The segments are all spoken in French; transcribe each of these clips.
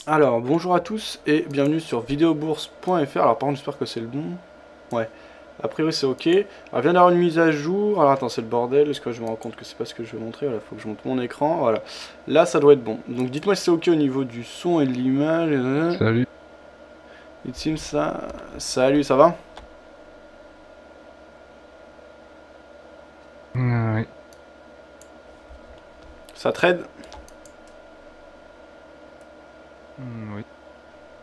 Alors, bonjour à tous et bienvenue sur videobourse.fr. Alors, par contre, j'espère que c'est le bon. Ouais, a priori c'est ok. Alors, je viens d'avoir une mise à jour. Alors, attends, c'est le bordel. Est-ce que je me rends compte que c'est pas ce que je veux montrer? Voilà, faut que je monte mon écran. Voilà. Là, ça doit être bon. Donc, dites-moi si c'est ok au niveau du son et de l'image. Salut. It seems ça. Salut, ça va? Oui. Ça trade? Oui.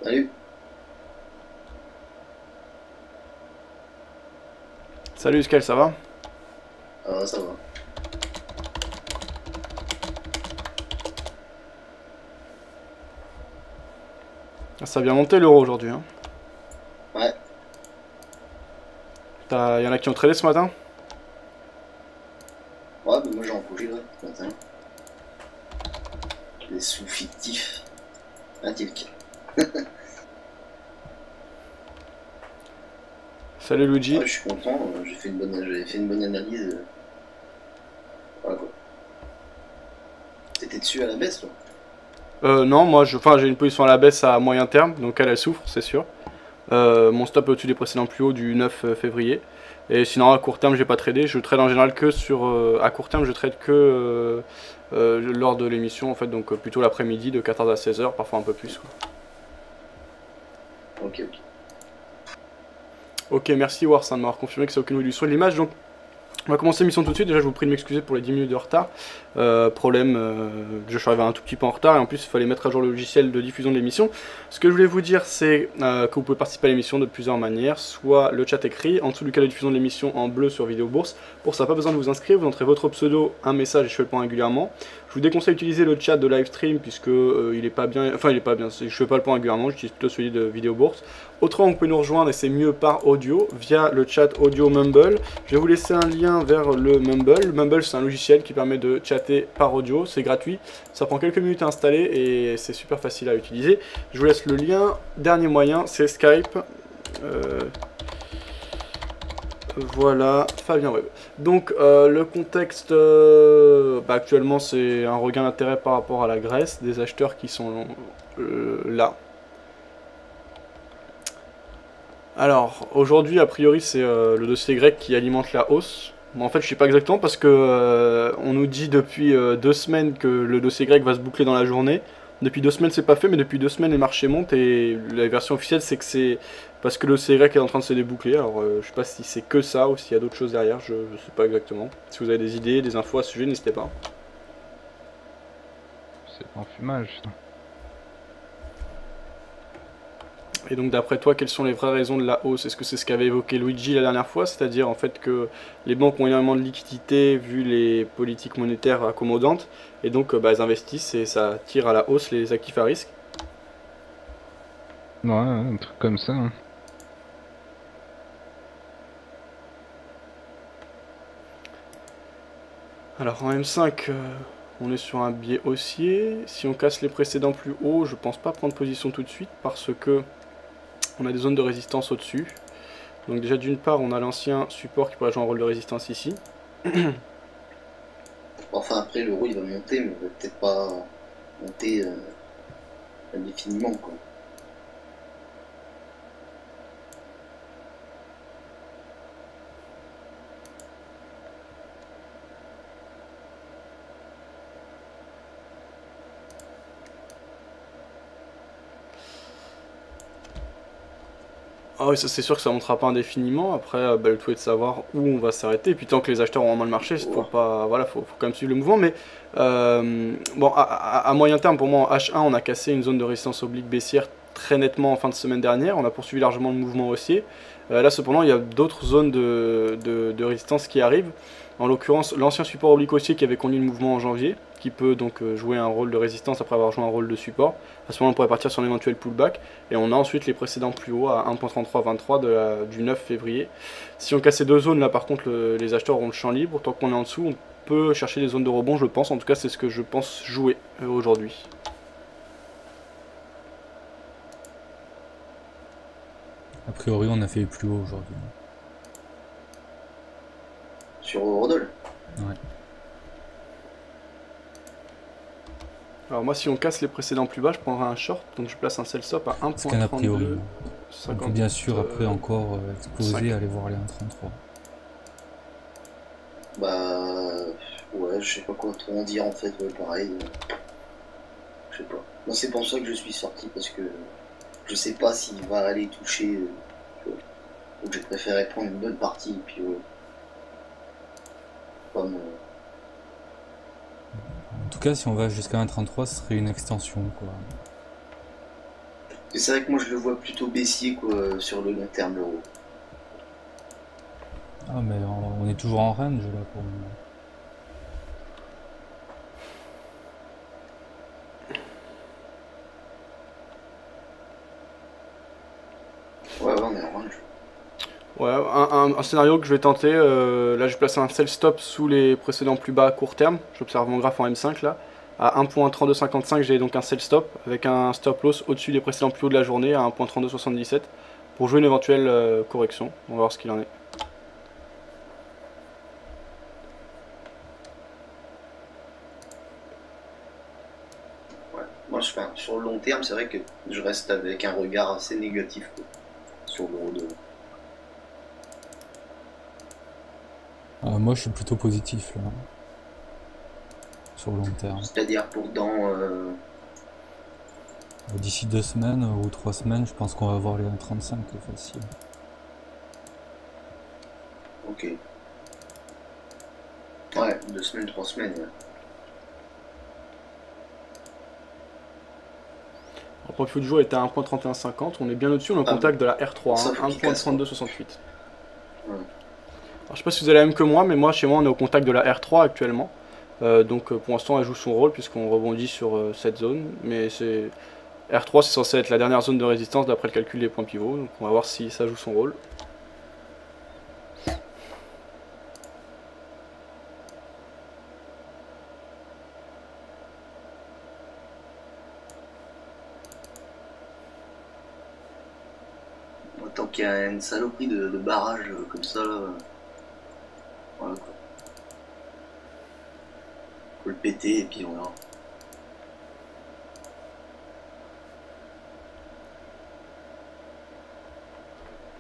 Salut. Salut, Skel, ça va? Ça va. Ça a bien monté l'euro aujourd'hui, hein. Ouais. Y en a qui ont tradé ce matin? Ouais, bah moi j'ai empoché là, ce matin. Les sous fictifs. Ah, tic. Salut, Luigi. Ouais, je suis content, j'avais fait une bonne analyse. Voilà quoi. T'étais dessus à la baisse, toi? Non, moi, j'ai une position à la baisse à moyen terme, donc elle souffre, c'est sûr. Mon stop est au-dessus des précédents plus hauts du 9 février. Et sinon, à court terme, j'ai pas tradé. Je trade en général que sur. À court terme, je trade que lors de l'émission, en fait, donc plutôt l'après-midi de 14 à 16 heures, parfois un peu plus, quoi. Ok, ok. Ok, merci Warsan de m'avoir confirmé que c'est aucune du son et de l'image. Donc, on va commencer l'émission tout de suite. Déjà, je vous prie de m'excuser pour les 10 minutes de retard. Problème, je suis arrivé un tout petit peu en retard et en plus, il fallait mettre à jour le logiciel de diffusion de l'émission. Ce que je voulais vous dire, c'est que vous pouvez participer à l'émission de plusieurs manières. Soit le chat écrit, en dessous du cas de diffusion de l'émission en bleu sur Vidéo Bourse. Pour ça, pas besoin de vous inscrire. Vous entrez votre pseudo, un message et je fais le point régulièrement. Je vous déconseille d'utiliser le chat de live stream puisque il est pas bien. Enfin, il est pas bien. Je fais pas le point régulièrement. J'utilise plutôt celui de Vidéo Bourse. Autrement, vous pouvez nous rejoindre et c'est mieux par audio via le chat audio Mumble. Je vais vous laisser un lien vers le Mumble. Le Mumble, c'est un logiciel qui permet de chatter par audio. C'est gratuit. Ça prend quelques minutes à installer et c'est super facile à utiliser. Je vous laisse le lien. Dernier moyen, c'est Skype. Voilà, Fabien Web. Donc le contexte actuellement c'est un regain d'intérêt par rapport à la Grèce, des acheteurs qui sont là. Alors aujourd'hui a priori c'est le dossier grec qui alimente la hausse. Bon, en fait je sais pas exactement parce que on nous dit depuis 2 semaines que le dossier grec va se boucler dans la journée. Depuis 2 semaines c'est pas fait mais depuis 2 semaines les marchés montent et la version officielle c'est que c'est parce que le dossier grec est en train de se déboucler. Alors je sais pas si c'est que ça ou s'il y a d'autres choses derrière, je sais pas exactement. Si vous avez des idées, des infos à ce sujet, n'hésitez pas. C'est en fumage, ça. Et donc d'après toi, quelles sont les vraies raisons de la hausse? Est-ce que c'est ce qu'avait évoqué Luigi la dernière fois, c'est-à-dire en fait que les banques ont énormément de liquidités vu les politiques monétaires accommodantes, et donc elles investissent et ça tire à la hausse les actifs à risque? Ouais, un truc comme ça, hein. Alors en M5, on est sur un biais haussier. Si on casse les précédents plus hauts, je pense pas prendre position tout de suite parce que on a des zones de résistance au-dessus. Donc déjà d'une part, on a l'ancien support qui pourrait jouer un rôle de résistance ici. Enfin, après, l'euro il va monter, mais il va peut-être pas monter indéfiniment, quoi. Ah oui, ça c'est sûr que ça ne montera pas indéfiniment. Après, le tout est de savoir où on va s'arrêter. Et puis tant que les acheteurs ont en main le marché, Faut faut voir. pas, voilà, faut quand même suivre le mouvement. Mais bon, à moyen terme, pour moi en H1, on a cassé une zone de résistance oblique baissière très nettement en fin de semaine dernière. On a poursuivi largement le mouvement haussier. Là, cependant, il y a d'autres zones de résistance qui arrivent. En l'occurrence, l'ancien support oblique haussier qui avait conduit le mouvement en janvier, qui peut donc jouer un rôle de résistance après avoir joué un rôle de support. À ce moment, on pourrait partir sur un éventuel pullback. Et on a ensuite les précédents plus hauts à 1.3323 du 9 février. Si on casse ces deux zones là, par contre, les acheteurs auront le champ libre. Tant qu'on est en dessous, on peut chercher des zones de rebond, je pense. En tout cas, c'est ce que je pense jouer aujourd'hui. A priori, on a fait plus haut aujourd'hui. Sur Eurodol. Ouais. Alors moi si on casse les précédents plus bas, je prendrai un short, donc je place un sell stop à Ce qu'un a priori. 1.32. On peut bien sûr après encore exploser, 5. aller voir les 1.33. Bah. Ouais, je sais pas quoi trop en dire en fait, ouais, pareil. Je sais pas. Moi, c'est pour ça que je suis sorti, parce que je sais pas s'il va aller toucher. Tu vois. Donc j'ai préféré prendre une bonne partie, et puis comme. En tout cas, si on va jusqu'à 1.33, ce serait une extension, quoi. Et c'est vrai que moi je le vois plutôt baissier quoi, sur le long terme l'euro. Ah, mais on est toujours en range là pour le moment. Ouais, on est en range. Ouais, un scénario que je vais tenter, là je vais placer un sell stop sous les précédents plus bas à court terme, j'observe mon graphe en M5 là, à 1.3255 j'ai donc un sell stop avec un stop loss au-dessus des précédents plus hauts de la journée à 1.3277 pour jouer une éventuelle correction, on va voir ce qu'il en est. Ouais. Moi sur le long terme, c'est vrai que je reste avec un regard assez négatif quoi, sur l'euro de. Moi, je suis plutôt positif là. Sur le long terme. C'est-à-dire pour dans. D'ici 2 semaines ou 3 semaines, je pense qu'on va voir les 1.35 facile. Ok. Ouais, 2 semaines, 3 semaines. Ouais. Le profil du jour était à 1.3150, on est bien au-dessus, on est en contact de la R3, Ça, hein, faut qu'il casse, 1.3268. Ouais. Alors, je sais pas si vous avez la même que moi, mais moi chez moi on est au contact de la R3 actuellement. Donc pour l'instant elle joue son rôle puisqu'on rebondit sur cette zone. Mais c'est R3 c'est censé être la dernière zone de résistance d'après le calcul des points pivots. Donc on va voir si ça joue son rôle. Tant qu'il y a une saloperie de barrage comme ça, là, voilà quoi. Faut le péter et puis on verra.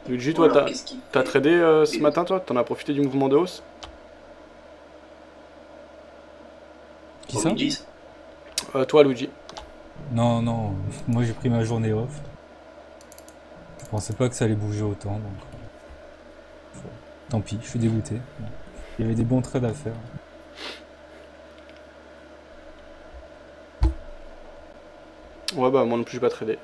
Luigi, toi Alors, qu'est-ce qu'il t'as fait tradé ce matin toi? T'en as profité du mouvement de hausse? Qui ça? Luigi, Toi Luigi. Non, non, moi j'ai pris ma journée off. Je pensais pas que ça allait bouger autant, donc. Tant pis, je suis dégoûté. Il y avait des bons trades à faire. Ouais bah moi non plus j'ai pas tradé.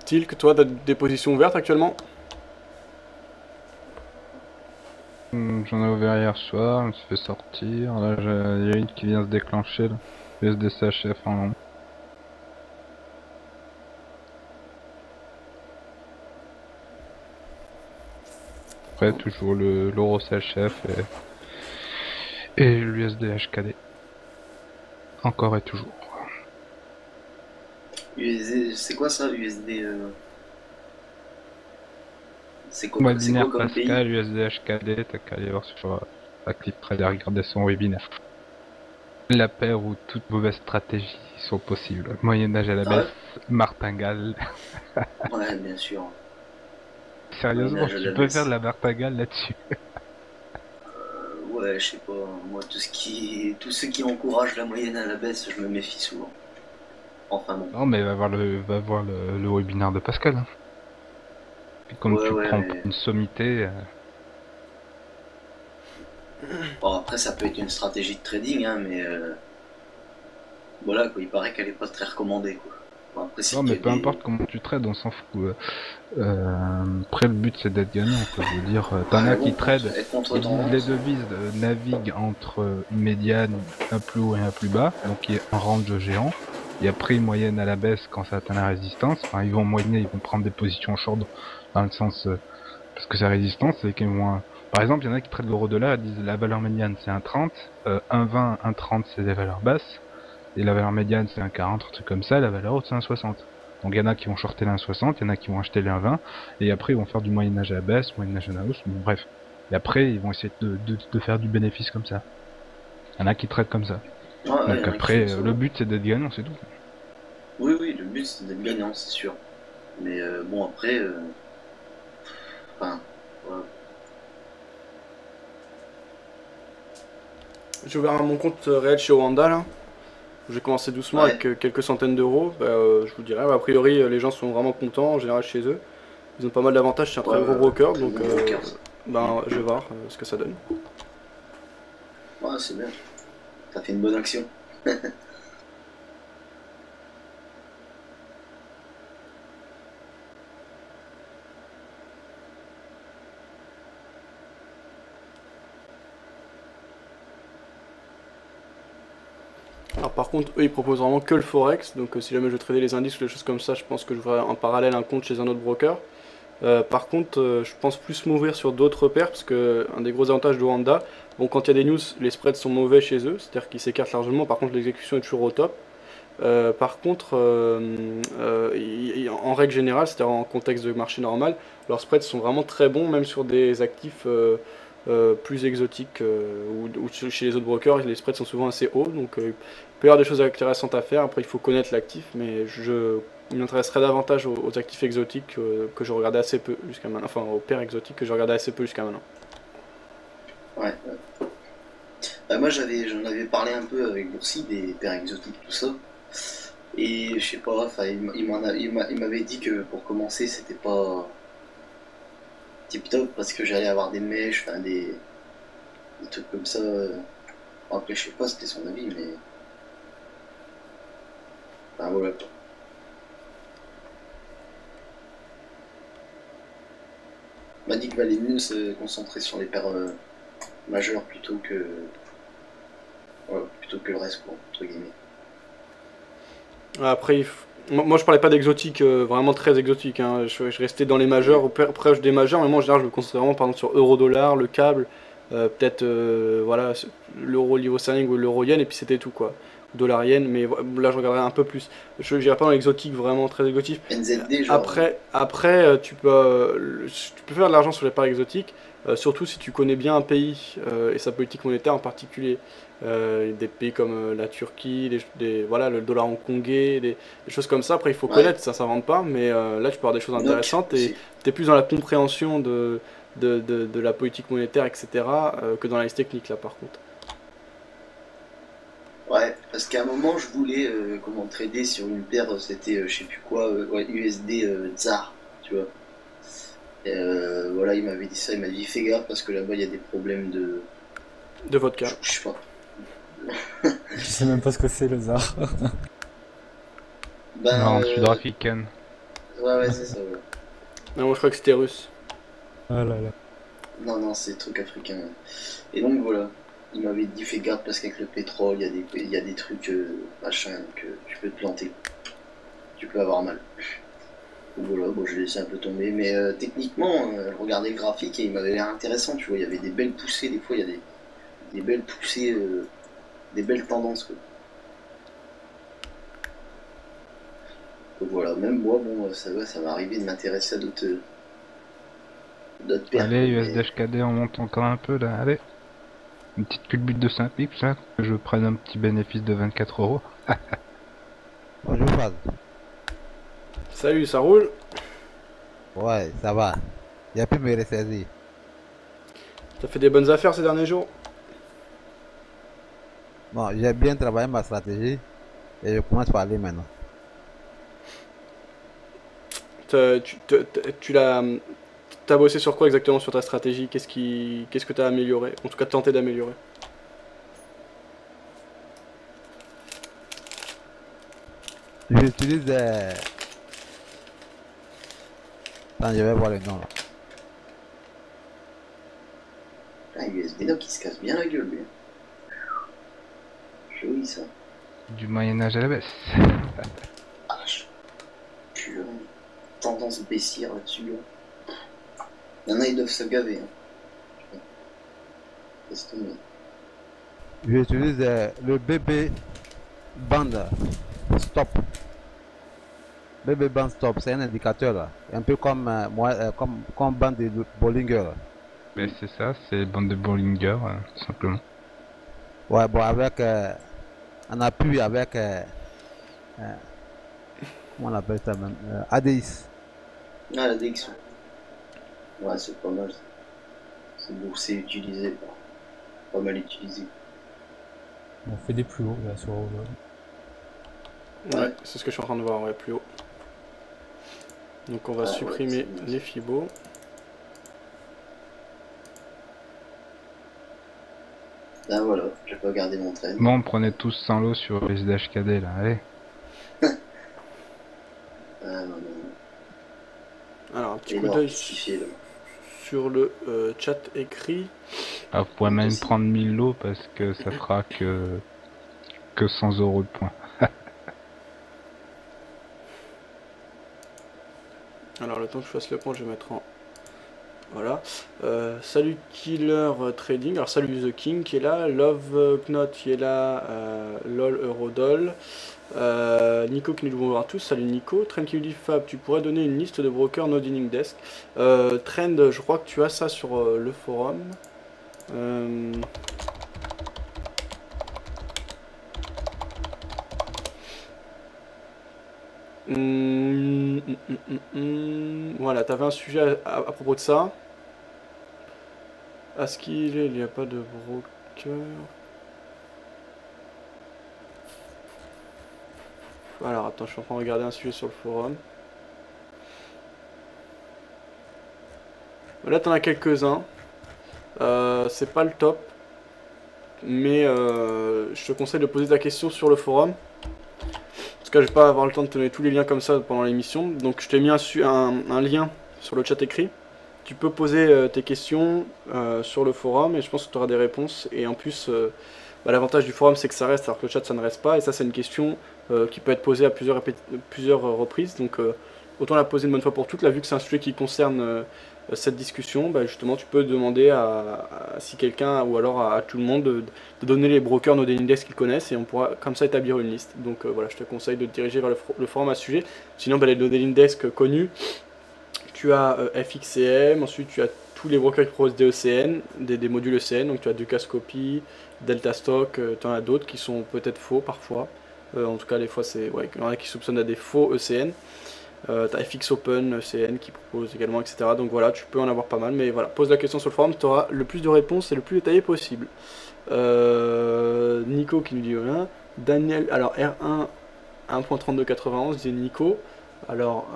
Tilk, toi t'as des positions ouvertes actuellement? J'en ai ouvert hier soir, je me suis fait sortir. Là, il y a une qui vient se déclencher, là. USDCHF en long. Après, toujours l'euro CHF et l'USD-HKD. Encore et toujours. c'est quoi ça, USD C'est quoi, Moi, c'est quoi binaire comme pays? Pascal, USD-HKD, t'as qu'à aller voir sur ActiveTrader, regarder son webinaire. La paire où toutes mauvaises stratégies sont possibles. Moyen-âge à la baisse, martingale. Ouais, bien sûr. Sérieusement, Moyen-âge à tu la peux baisse. faire de la martingale là-dessus. Ouais, je sais pas. Moi, tout ce qui encourage la moyenne à la baisse, je me méfie souvent. Enfin bon. Non, mais va voir le webinaire de Pascal. Hein. Puis comme Ouais, tu ouais, prends mais... une sommité, Bon, après, ça peut être une stratégie de trading, hein, mais... Voilà, quoi, il paraît qu'elle est pas très recommandée, quoi. Bon, après, non, mais peu importe comment tu trades, on s'en fout. Après, le but c'est d'être gagnant, quoi. Je veux dire, t'en as qui tradent, ils disent les devises naviguent entre une médiane, un plus haut et un plus bas, donc il y a un range géant. Et après, ils moyennent à la baisse quand ça atteint la résistance. Enfin, ils vont moyenner, ils vont prendre des positions short dans le sens parce que c'est résistance, c'est qu'ils vont. Par exemple, il y en a qui tradent l'euro-dollar, ils disent la valeur médiane c'est 1,30, 1,20, 1,30 c'est des valeurs basses, et la valeur médiane c'est 1,40, un truc comme ça, la valeur haute c'est 1,60. Donc il y en a qui vont shorter les 1,60, il y en a qui vont acheter les 1,20, et après ils vont faire du Moyen-Âge à la baisse, Moyen-Âge à la hausse, bon bref. Et après ils vont essayer de faire du bénéfice comme ça. Il y en a qui traitent comme ça. Ouais, Donc après, le but c'est d'être gagnant, c'est tout. Oui, oui, le but c'est d'être gagnant, c'est sûr. Mais bon, après. Enfin, voilà. J'ai ouvert mon compte réel chez Oanda là. J'ai commencé doucement Ouais. avec quelques centaines d'euros. Je vous dirais, a priori, les gens sont vraiment contents en général chez eux. Ils ont pas mal d'avantages, c'est un très gros broker, très donc bon broker. je vais voir ce que ça donne. Ouais, c'est bien. Ça fait une bonne action. Alors par contre, eux ils proposent vraiment que le forex, donc si jamais je veux trader les indices ou des choses comme ça, je pense que je ferai en parallèle un compte chez un autre broker. Par contre, je pense plus m'ouvrir sur d'autres pairs parce que un des gros avantages de Wanda, bon, quand il y a des news, les spreads sont mauvais chez eux, c'est-à-dire qu'ils s'écartent largement. Par contre, l'exécution est toujours au top. Par contre, en règle générale, c'est-à-dire en contexte de marché normal, leurs spreads sont vraiment très bons, même sur des actifs plus exotiques ou chez les autres brokers, les spreads sont souvent assez hauts. Donc, il peut y avoir des choses intéressantes à faire. Après, il faut connaître l'actif, mais il m'intéresserait davantage aux actifs exotiques que je regardais assez peu jusqu'à maintenant, enfin aux paires exotiques que je regardais assez peu jusqu'à maintenant. Ouais. Moi j'en avais parlé un peu avec Boursi, des paires exotiques, tout ça. Et je sais pas, enfin, il m'avait dit que pour commencer c'était pas tip top parce que j'allais avoir des mèches, enfin des trucs comme ça. Après, je sais pas, c'était son avis, mais. Enfin voilà quoi. Il m'a dit qu'il valait mieux se concentrer sur les paires majeures plutôt que. Voilà, plutôt que le reste, quoi, entre guillemets. Après, moi je parlais pas d'exotique vraiment très exotique, hein. Je restais dans les majeurs, proche des majeurs, mais moi en général je me concentrais vraiment par exemple sur euro-dollar, le câble, peut-être voilà, l'euro livre sterling ou l'euro yen, et puis c'était tout quoi. Dollar yen, mais là je regarderai un peu plus. Je n'irai pas dans l'exotique vraiment très exotique. NZD, genre. Après tu peux faire de l'argent sur les paires exotiques, surtout si tu connais bien un pays et sa politique monétaire en particulier. Des pays comme la Turquie, voilà, le dollar hongkongais, des choses comme ça. Après, il faut connaître, ça s'invente pas, mais là, tu peux avoir des choses intéressantes et tu es plus dans la compréhension de la politique monétaire, etc., que dans l'analyse technique, là, par contre. Ouais, parce qu'à un moment, je voulais trader sur une paire, c'était je sais plus quoi, USD Tsar, tu vois. Et, voilà, il m'avait dit ça, il m'a dit fais gaffe parce que là-bas, il y a des problèmes de vodka. Je sais pas. Je sais même pas ce que c'est le ZAR. Non, sud-africaine. Ouais, c'est ça, ouais. Non, moi je crois que c'était russe. Ah là là. Non, c'est truc africain. Ouais. Et donc voilà, il m'avait dit fais gaffe parce qu'avec le pétrole, il y a des trucs machin que tu peux te planter. Tu peux avoir mal. Donc voilà, bon, je l'ai laissé un peu tomber. Mais techniquement, je regardais le graphique et il m'avait l'air intéressant. Tu vois, il y avait des belles poussées, des fois il y a des belles poussées, des belles tendances quoi. Donc voilà, même moi, bon, ça va arriver de m'intéresser à d'autres paires. Allez, USDHKD, on monte encore un peu là, allez. Une petite culbute de 5 pips là, que je prenne un petit bénéfice de 24 euros. Bonjour Faz. Salut, ça roule? Ouais, ça va. J'ai pu me ressaisir. T'as fait des bonnes affaires ces derniers jours? Bon, j'ai bien travaillé ma stratégie et je commence par aller maintenant. T'as bossé sur quoi exactement sur ta stratégie? Qu'est-ce que t'as amélioré? En tout cas, tenté d'améliorer. J'utilise Attends, je vais voir le nom là. Un USD qui se casse bien la gueule, lui. Joli ça. Du Moyen-Âge à la baisse. Purée. Tendance baissière là-dessus. Là. Il y en a, ils doivent se gaver. Hein. Laisse tomber. J'utilise le BB Band Stop. BB Band Stop, c'est un indicateur là. Un peu comme, comme bande de Bollinger là. Mais c'est ça, c'est bande de Bollinger, tout simplement. Ouais, bon, avec un appui avec, comment on appelle ça même, ADX. Ah, la DX. Ouais, c'est pas mal. C'est beau, c'est utilisé. Pas mal utilisé. On fait des plus hauts là sur Overlord. Ouais, c'est ce que je suis en train de voir, ouais, plus haut. Donc on va supprimer ouais, les fibos. Ah voilà, j'ai pas gardé mon train. Bon, prenez tous 100 lots sur les HKD là, allez. Ah non, non. Alors un petit Et coup non, d'œil qu'est-ce qu'il fait là? sur le chat écrit. Ah, vous pourrez même prendre 1000 lots parce que ça fera que 100 € de points. Alors le temps que je fasse le point, je vais mettre en... Voilà. Salut Killer Trading, alors salut The King qui est là, Love Knot qui est là, LOL Eurodoll, Nico qui nous dit bonjour à tous, salut Nico, Trend qui nous dit Fab, tu pourrais donner une liste de brokers no dealing desk. Trend, je crois que tu as ça sur le forum. Voilà, t'avais un sujet à propos de ça. À ce qu'il est, il n'y a pas de broker. Alors attends, je suis en train de regarder un sujet sur le forum. Là t'en as quelques-uns. C'est pas le top. Mais je te conseille de poser ta question sur le forum. Parce que je vais pas avoir le temps de te donner tous les liens comme ça pendant l'émission. Donc je t'ai mis un lien sur le chat écrit. Tu peux poser tes questions sur le forum et je pense que tu auras des réponses. Et en plus, l'avantage du forum c'est que ça reste alors que le chat ça ne reste pas. Et ça c'est une question qui peut être posée à plusieurs reprises. Donc autant la poser une bonne fois pour toutes. Là vu que c'est un sujet qui concerne cette discussion, justement tu peux demander à si quelqu'un ou alors à tout le monde de donner les brokers no dealing desk qu'ils connaissent et on pourra comme ça établir une liste. Donc voilà, je te conseille de te diriger vers le forum à ce sujet. Sinon les no dealing desk connus, tu as FXCM, ensuite tu as tous les brokers qui proposent des ECN, des modules ECN, donc tu as Ducascopy, Deltastock, tu en as d'autres qui sont peut-être faux parfois. En tout cas, des fois, il y en a qui soupçonnent à des faux ECN. Tu as FX Open, ECN qui propose également, etc. Donc voilà, tu peux en avoir pas mal, mais voilà, pose la question sur le forum, tu auras le plus de réponses et le plus détaillé possible. Nico qui nous dit voilà. Daniel, alors R1 1.3291, dit Nico. Alors,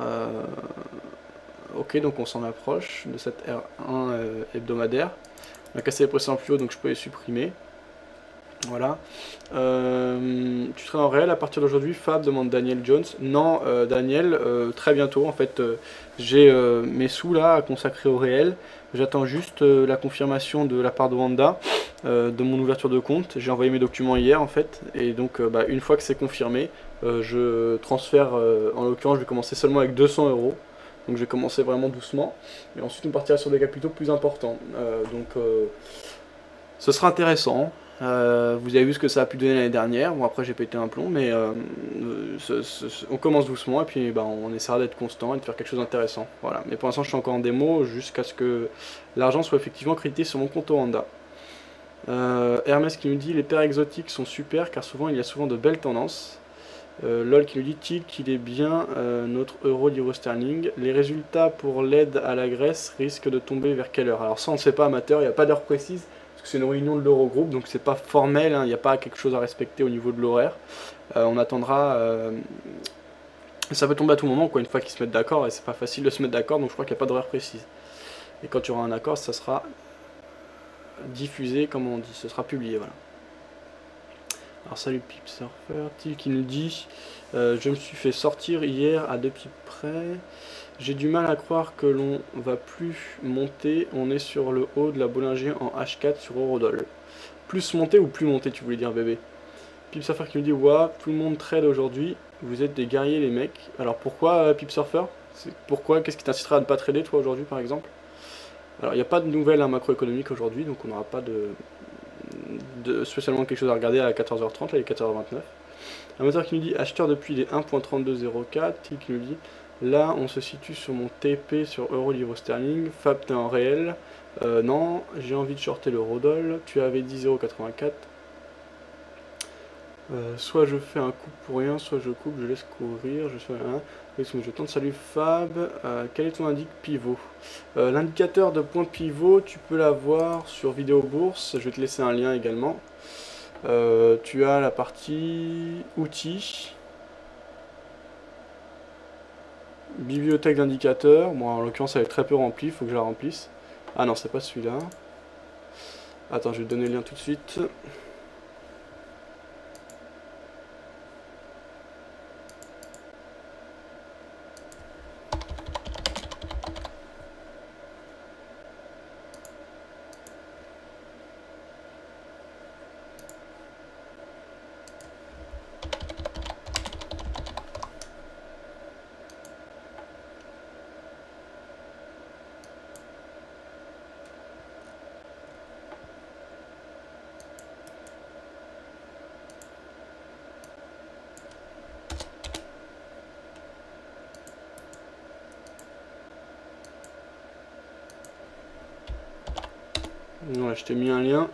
ok, donc on s'en approche de cette R1 hebdomadaire. On a cassé les précédents plus haut, donc je peux les supprimer. Voilà. Tu seras en réel à partir d'aujourd'hui, Fab, demande Daniel Jones. Non, Daniel, très bientôt. En fait, j'ai mes sous là à consacrer au réel. J'attends juste la confirmation de la part de Wanda de mon ouverture de compte. J'ai envoyé mes documents hier en fait. Et donc, une fois que c'est confirmé, je transfère. En l'occurrence, je vais commencer seulement avec 200 €. Donc je vais commencer vraiment doucement. Et ensuite on partira sur des capitaux plus importants. Ce sera intéressant. Vous avez vu ce que ça a pu donner l'année dernière. Bon après j'ai pété un plomb. Mais on commence doucement. Et puis on essaiera d'être constant et de faire quelque chose d'intéressant. Voilà. Mais pour l'instant je suis encore en démo. Jusqu'à ce que l'argent soit effectivement crédité sur mon compte Wanda. Hermès qui nous dit les paires exotiques sont super. Car souvent il y a souvent de belles tendances. LOL qui nous dit Tic qu'il est bien notre euro sterling. Les résultats pour l'aide à la Grèce risquent de tomber vers quelle heure? Alors ça on ne sait pas amateur, il n'y a pas d'heure précise parce que c'est une réunion de l'Eurogroupe donc c'est pas formel, il n'y a pas quelque chose à respecter au niveau de l'horaire. On attendra, ça peut tomber à tout moment quoi, une fois qu'ils se mettent d'accord et c'est pas facile de se mettre d'accord donc je crois qu'il n'y a pas d'horaire précise. Et quand il y aura un accord ça sera diffusé comme on dit, ce sera publié voilà. Alors salut Pipsurfer, Til qui nous dit je me suis fait sortir hier à 2 pips près. J'ai du mal à croire que l'on va plus monter. On est sur le haut de la Bollinger en H4 sur Eurodoll. Plus monter ou plus monter tu voulais dire bébé? Pipsurfer qui nous dit ouah, tout le monde trade aujourd'hui. Vous êtes des guerriers les mecs. Alors pourquoi Pipsurfer? Pourquoi? Qu'est-ce qui t'incitera à ne pas trader toi aujourd'hui par exemple? Alors il n'y a pas de nouvelles macroéconomiques aujourd'hui donc on n'aura pas de spécialement quelque chose à regarder à 14h30, là il est 14h29. Amateur qui nous dit acheteur depuis les 1.3204, qui nous dit là on se situe sur mon TP sur euro livre sterling, Fab t'es en réel, non, j'ai envie de shorter le Rodol, tu avais dit 0.84. Soit je fais un coup pour rien, soit je coupe, je laisse courir, je fais un. Je tente, salut Fab, quel est ton indice pivot? L'indicateur de point pivot, tu peux l'avoir sur Vidéo Bourse, je vais te laisser un lien également. Tu as la partie outils, bibliothèque d'indicateurs, bon en l'occurrence elle est très peu remplie, il faut que je la remplisse. Ah non, c'est pas celui-là. Attends, je vais te donner le lien tout de suite. Ouais, je t'ai mis un lien.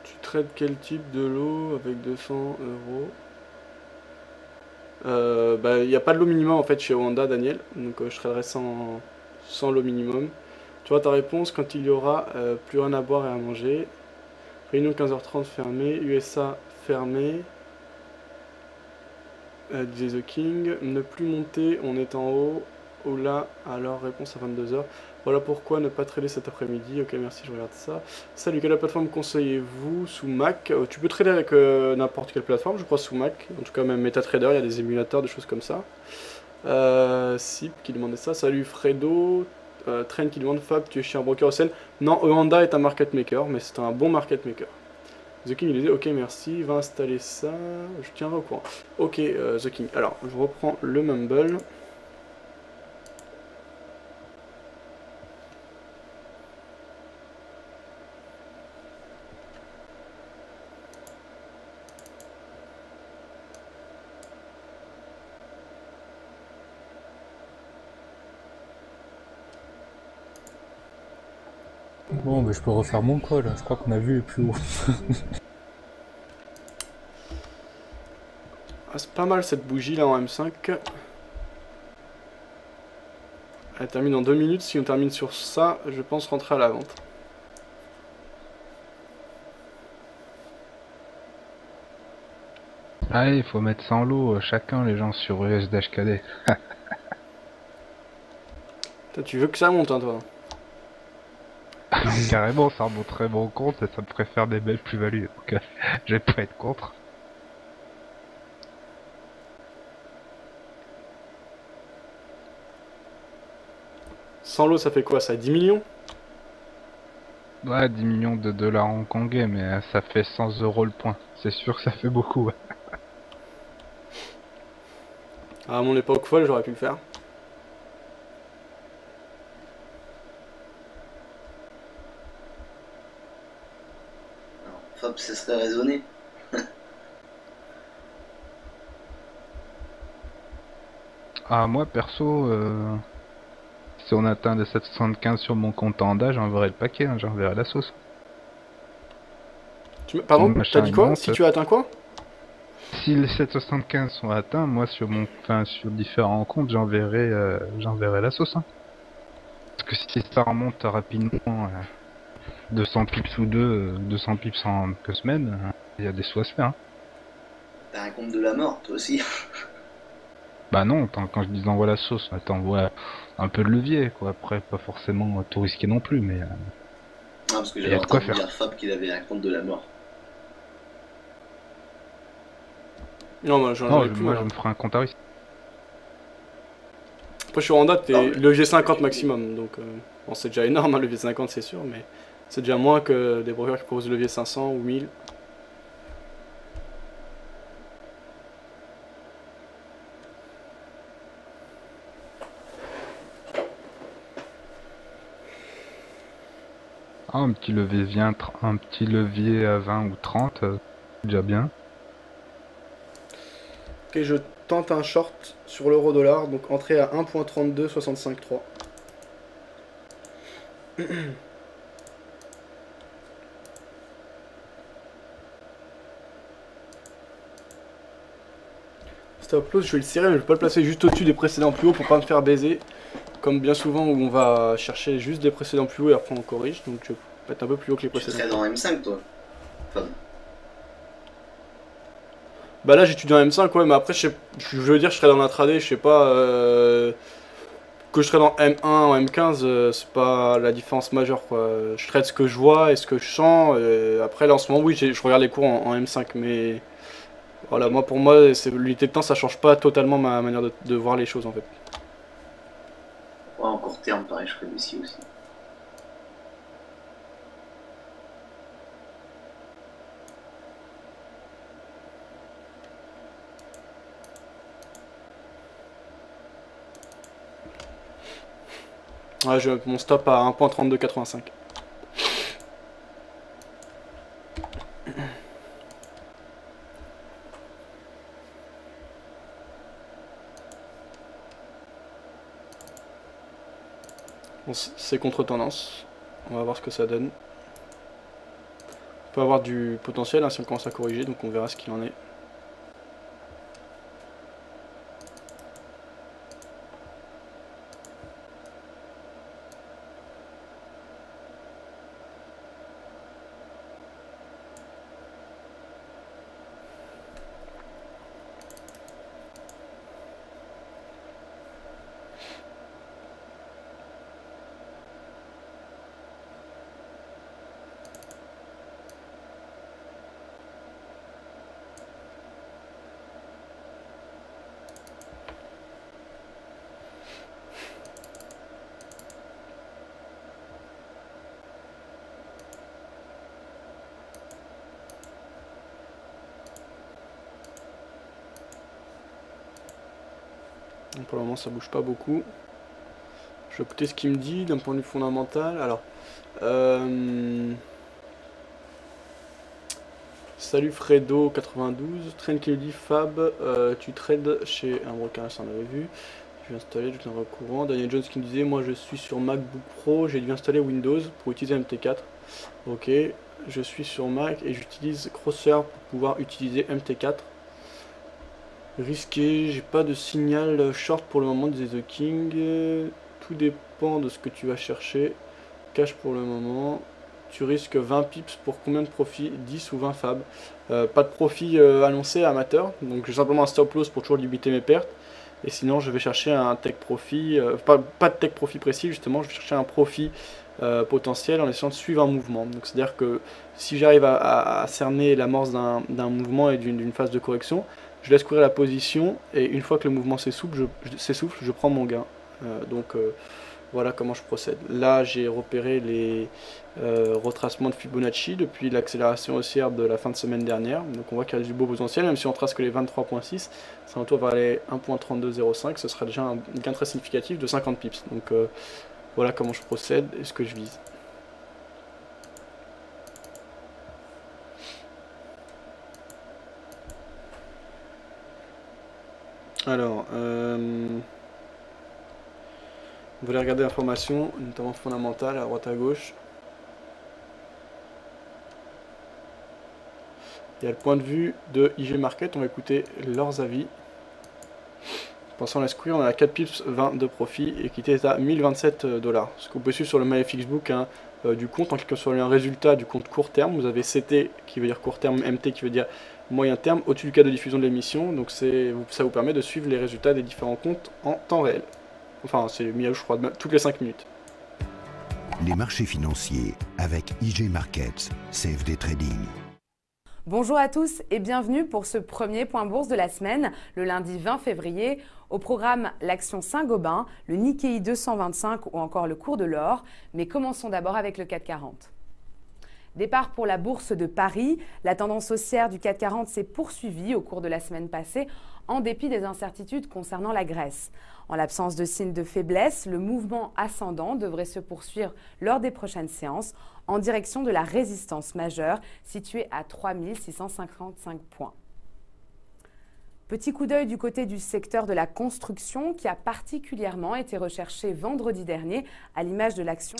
Tu traites quel type de lot avec 200 euros? Bah, il n'y a pas de lot minimum en fait chez Wanda, Daniel. Donc je traderai sans lot minimum. Tu vois ta réponse quand il y aura plus rien à boire et à manger. Réunion 15h30 fermée. USA fermé. Disait The King. Ne plus monter, on est en haut. Oh là, alors réponse à 22h. Voilà pourquoi ne pas trader cet après-midi. Ok, merci, je regarde ça. Salut, quelle plateforme conseillez-vous sous Mac? Tu peux trader avec n'importe quelle plateforme, je crois, sous Mac. En tout cas, même MetaTrader, il y a des émulateurs, des choses comme ça. Sip qui demandait ça. Salut Fredo. Train qui demande Fab, tu es chez un broker au sel? Non, Honda est un market maker, mais c'est un bon market maker. The King il dit ok merci, va installer ça, je tiendrai au courant. Ok The King, alors je reprends le Mumble. Bon, mais je peux refaire mon call, je crois qu'on a vu les plus hauts. Ah, c'est pas mal cette bougie là en M5. Elle termine en 2 minutes, si on termine sur ça, je pense rentrer à la vente. Allez, il faut mettre 100 lots chacun les gens sur USDHKD. Tu veux que ça monte hein toi? Carrément, ça remonterait mon compte et ça me ferait faire des belles plus-values. Donc je vais pas être contre. Sans lot ça fait quoi ça? 10 millions? Ouais, 10 millions de dollars hongkongais, mais ça fait 100 euros le point. C'est sûr que ça fait beaucoup. Ouais. À mon époque folle j'aurais pu le faire. Fab, ça serait raisonné. Ah, moi perso, si on atteint les 775 sur mon compte en DA, j'enverrai le paquet, hein, j'enverrai la sauce. Pardon, t'as dit quoi? Si tu as atteint quoi? Si les 775 sont atteints, moi sur mon, sur différents comptes, j'enverrai la sauce. Hein. Parce que si ça remonte rapidement, 200 pips ou 200 pips en quelques semaines, il y a des sous à se faire. Hein. T'as un compte de la mort, toi aussi. Bah non, quand je dis envoie la sauce, t'envoies un peu de levier, quoi. Après, pas forcément tout risqué non plus, mais... Ah, parce que j'avais entendu dire Fab qu'il avait un compte de la mort. Non, moi j'en ai plus. Moi je me ferai un compte à risque. Après, je suis en date, t'es levier 50 maximum, donc bon, c'est déjà énorme, hein, levier 50 c'est sûr, mais c'est déjà moins que des brokers qui proposent levier 500 ou 1000. Ah, un petit levier à 20 ou 30, c'est déjà bien. Ok, je tente un short sur l'euro-dollar, donc entrée à 1.3265.3. Stop loss, je vais le serrer, mais je vais pas le placer juste au-dessus des précédents plus hauts pour pas me faire baiser. Comme bien souvent où on va chercher juste des précédents plus hauts et après on corrige, donc je vais mettre un peu plus haut que les Tu précédents. serais dans M5 toi. Enfin, Bah là j'étudie en M5, ouais, mais après je veux dire je serais dans l'intraday, je sais pas, que je serais dans M1 ou M15, c'est pas la différence majeure quoi. Je traite ce que je vois et ce que je sens, après là en ce moment oui je regarde les cours en M5, mais voilà, moi pour moi l'unité de temps ça change pas totalement ma manière de voir les choses en fait. ouais, en court terme, pareil, je ferais ici aussi. Ouais, je mon stop à 1.3285. Bon, c'est contre-tendance. On va voir ce que ça donne. On peut avoir du potentiel hein, si on commence à corriger, donc on verra ce qu'il en est. Donc pour le moment ça bouge pas beaucoup. Je vais écouter ce qu'il me dit d'un point de vue fondamental. Alors, salut Fredo92, Train qui dit Fab, tu trades chez un broker, ça on avait vu. Je vais installer, je tiendrai au courant. Daniel Jones qui me disait, moi je suis sur MacBook Pro, j'ai dû installer Windows pour utiliser MT4. Ok, je suis sur Mac et j'utilise Crosser pour pouvoir utiliser MT4. Risqué, j'ai pas de signal short pour le moment, disait The King. Tout dépend de ce que tu vas chercher. Cash pour le moment. Tu risques 20 pips pour combien de profit? 10 ou 20 fab. Pas de profit annoncé amateur, donc j'ai simplement un stop loss pour toujours limiter mes pertes. Et sinon je vais chercher un take profit, pas de take profit précis justement, je vais chercher un profit potentiel en essayant de suivre un mouvement. Donc c'est à dire que si j'arrive à cerner l'amorce d'un mouvement et d'une phase de correction, je laisse courir la position et une fois que le mouvement s'essouffle, je prends mon gain. Voilà comment je procède. Là j'ai repéré les retracements de Fibonacci depuis l'accélération haussière de la fin de semaine dernière. Donc on voit qu'il y a du beau potentiel, même si on trace que les 23.6, ça retourne vers les 1.3205, ce sera déjà un gain très significatif de 50 pips. Donc voilà comment je procède et ce que je vise. Alors, vous voulez regarder l'information, notamment fondamentale, à droite à gauche. Il y a le point de vue de IG Market, on va écouter leurs avis. Pensant à la courir, on a 4 pips 20 de profit et qui était à 1027 $. Ce que vous pouvez suivre sur le MyFXbook hein, du compte en cliquant sur un résultat du compte court terme. Vous avez CT qui veut dire court terme, MT qui veut dire moyen terme, au-dessus du cadre de diffusion de l'émission. Donc ça vous permet de suivre les résultats des différents comptes en temps réel. Enfin, c'est mis à jour, je crois, toutes les 5 minutes. Les marchés financiers avec IG Markets, CFD Trading. Bonjour à tous et bienvenue pour ce premier point bourse de la semaine, le lundi 20 février. Au programme, l'action Saint-Gobain, le Nikkei 225 ou encore le cours de l'or. Mais commençons d'abord avec le CAC 40. Départ pour la bourse de Paris. La tendance haussière du CAC 40 s'est poursuivie au cours de la semaine passée, en dépit des incertitudes concernant la Grèce. En l'absence de signes de faiblesse, le mouvement ascendant devrait se poursuivre lors des prochaines séances en direction de la résistance majeure située à 3655 points. Petit coup d'œil du côté du secteur de la construction qui a particulièrement été recherché vendredi dernier à l'image de l'action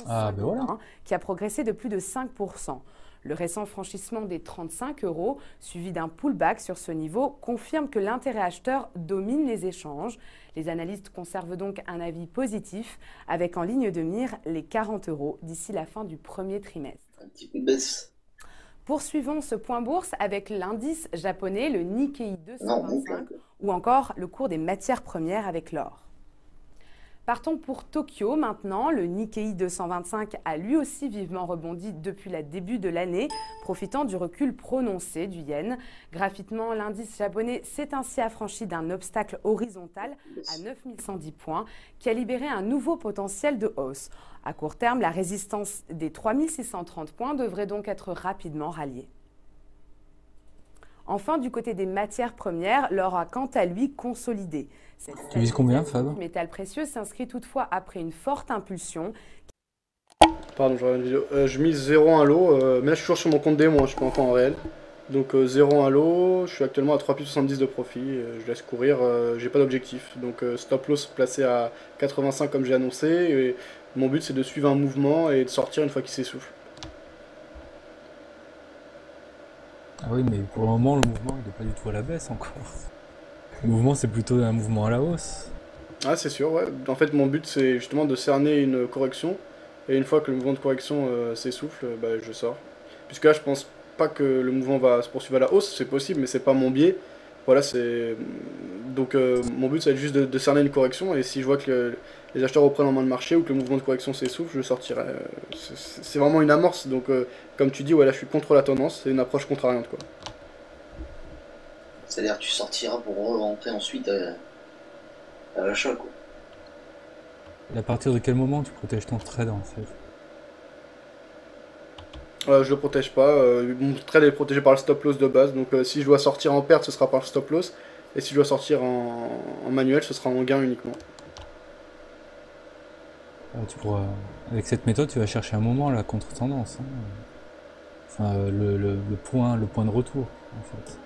qui a progressé de plus de 5%. Le récent franchissement des 35 €, suivi d'un pullback sur ce niveau, confirme que l'intérêt acheteur domine les échanges. Les analystes conservent donc un avis positif, avec en ligne de mire les 40 € d'ici la fin du premier trimestre. Un petit peu de baisse. Poursuivons ce point bourse avec l'indice japonais, le Nikkei 225, ou encore le cours des matières premières avec l'or. Partons pour Tokyo maintenant. Le Nikkei 225 a lui aussi vivement rebondi depuis le début de l'année, profitant du recul prononcé du yen. Graphiquement, l'indice japonais s'est ainsi affranchi d'un obstacle horizontal à 9110 points qui a libéré un nouveau potentiel de hausse. À court terme, la résistance des 3630 points devrait donc être rapidement ralliée. Enfin, du côté des matières premières, l'or a quant à lui consolidé. Tu vises combien, Fab? Le métal précieux s'inscrit toutefois après une forte impulsion. Pardon, je regarde une vidéo. Je mise 0 à l'eau, mais là je suis toujours sur mon compte démo, je suis pas encore en réel. Donc 0 à l'eau, je suis actuellement à 3,70 de profit, je laisse courir, j'ai pas d'objectif. Donc stop loss placé à 85 comme j'ai annoncé, et mon but c'est de suivre un mouvement et de sortir une fois qu'il s'essouffle. Ah oui, mais pour le moment, le mouvement il n'est pas du tout à la baisse encore. Le mouvement, c'est plutôt un mouvement à la hausse. Ah, c'est sûr, ouais. En fait, mon but, c'est justement de cerner une correction. Et une fois que le mouvement de correction s'essouffle, bah, je sors. Puisque là, je pense pas que le mouvement va se poursuivre à la hausse. C'est possible, mais c'est pas mon biais. Voilà, c'est... Donc, mon but, ça va être juste de cerner une correction. Et si je vois que les acheteurs reprennent en main le marché ou que le mouvement de correction s'essouffle, je sortirai. C'est vraiment une amorce. Donc, comme tu dis, ouais, là, je suis contre la tendance. C'est une approche contrariante, quoi. C'est-à-dire que tu sortiras pour rentrer ensuite à l'achat, quoi. Et à partir de quel moment tu protèges ton trade, en fait? Je le protège pas. Mon trade est protégé par le stop loss de base. Donc, si je dois sortir en perte, ce sera par le stop loss. Et si je dois sortir en manuel, ce sera en gain uniquement. Tu pourras... Avec cette méthode, tu vas chercher un moment la contre-tendance. Hein. Enfin, le point de retour, en fait.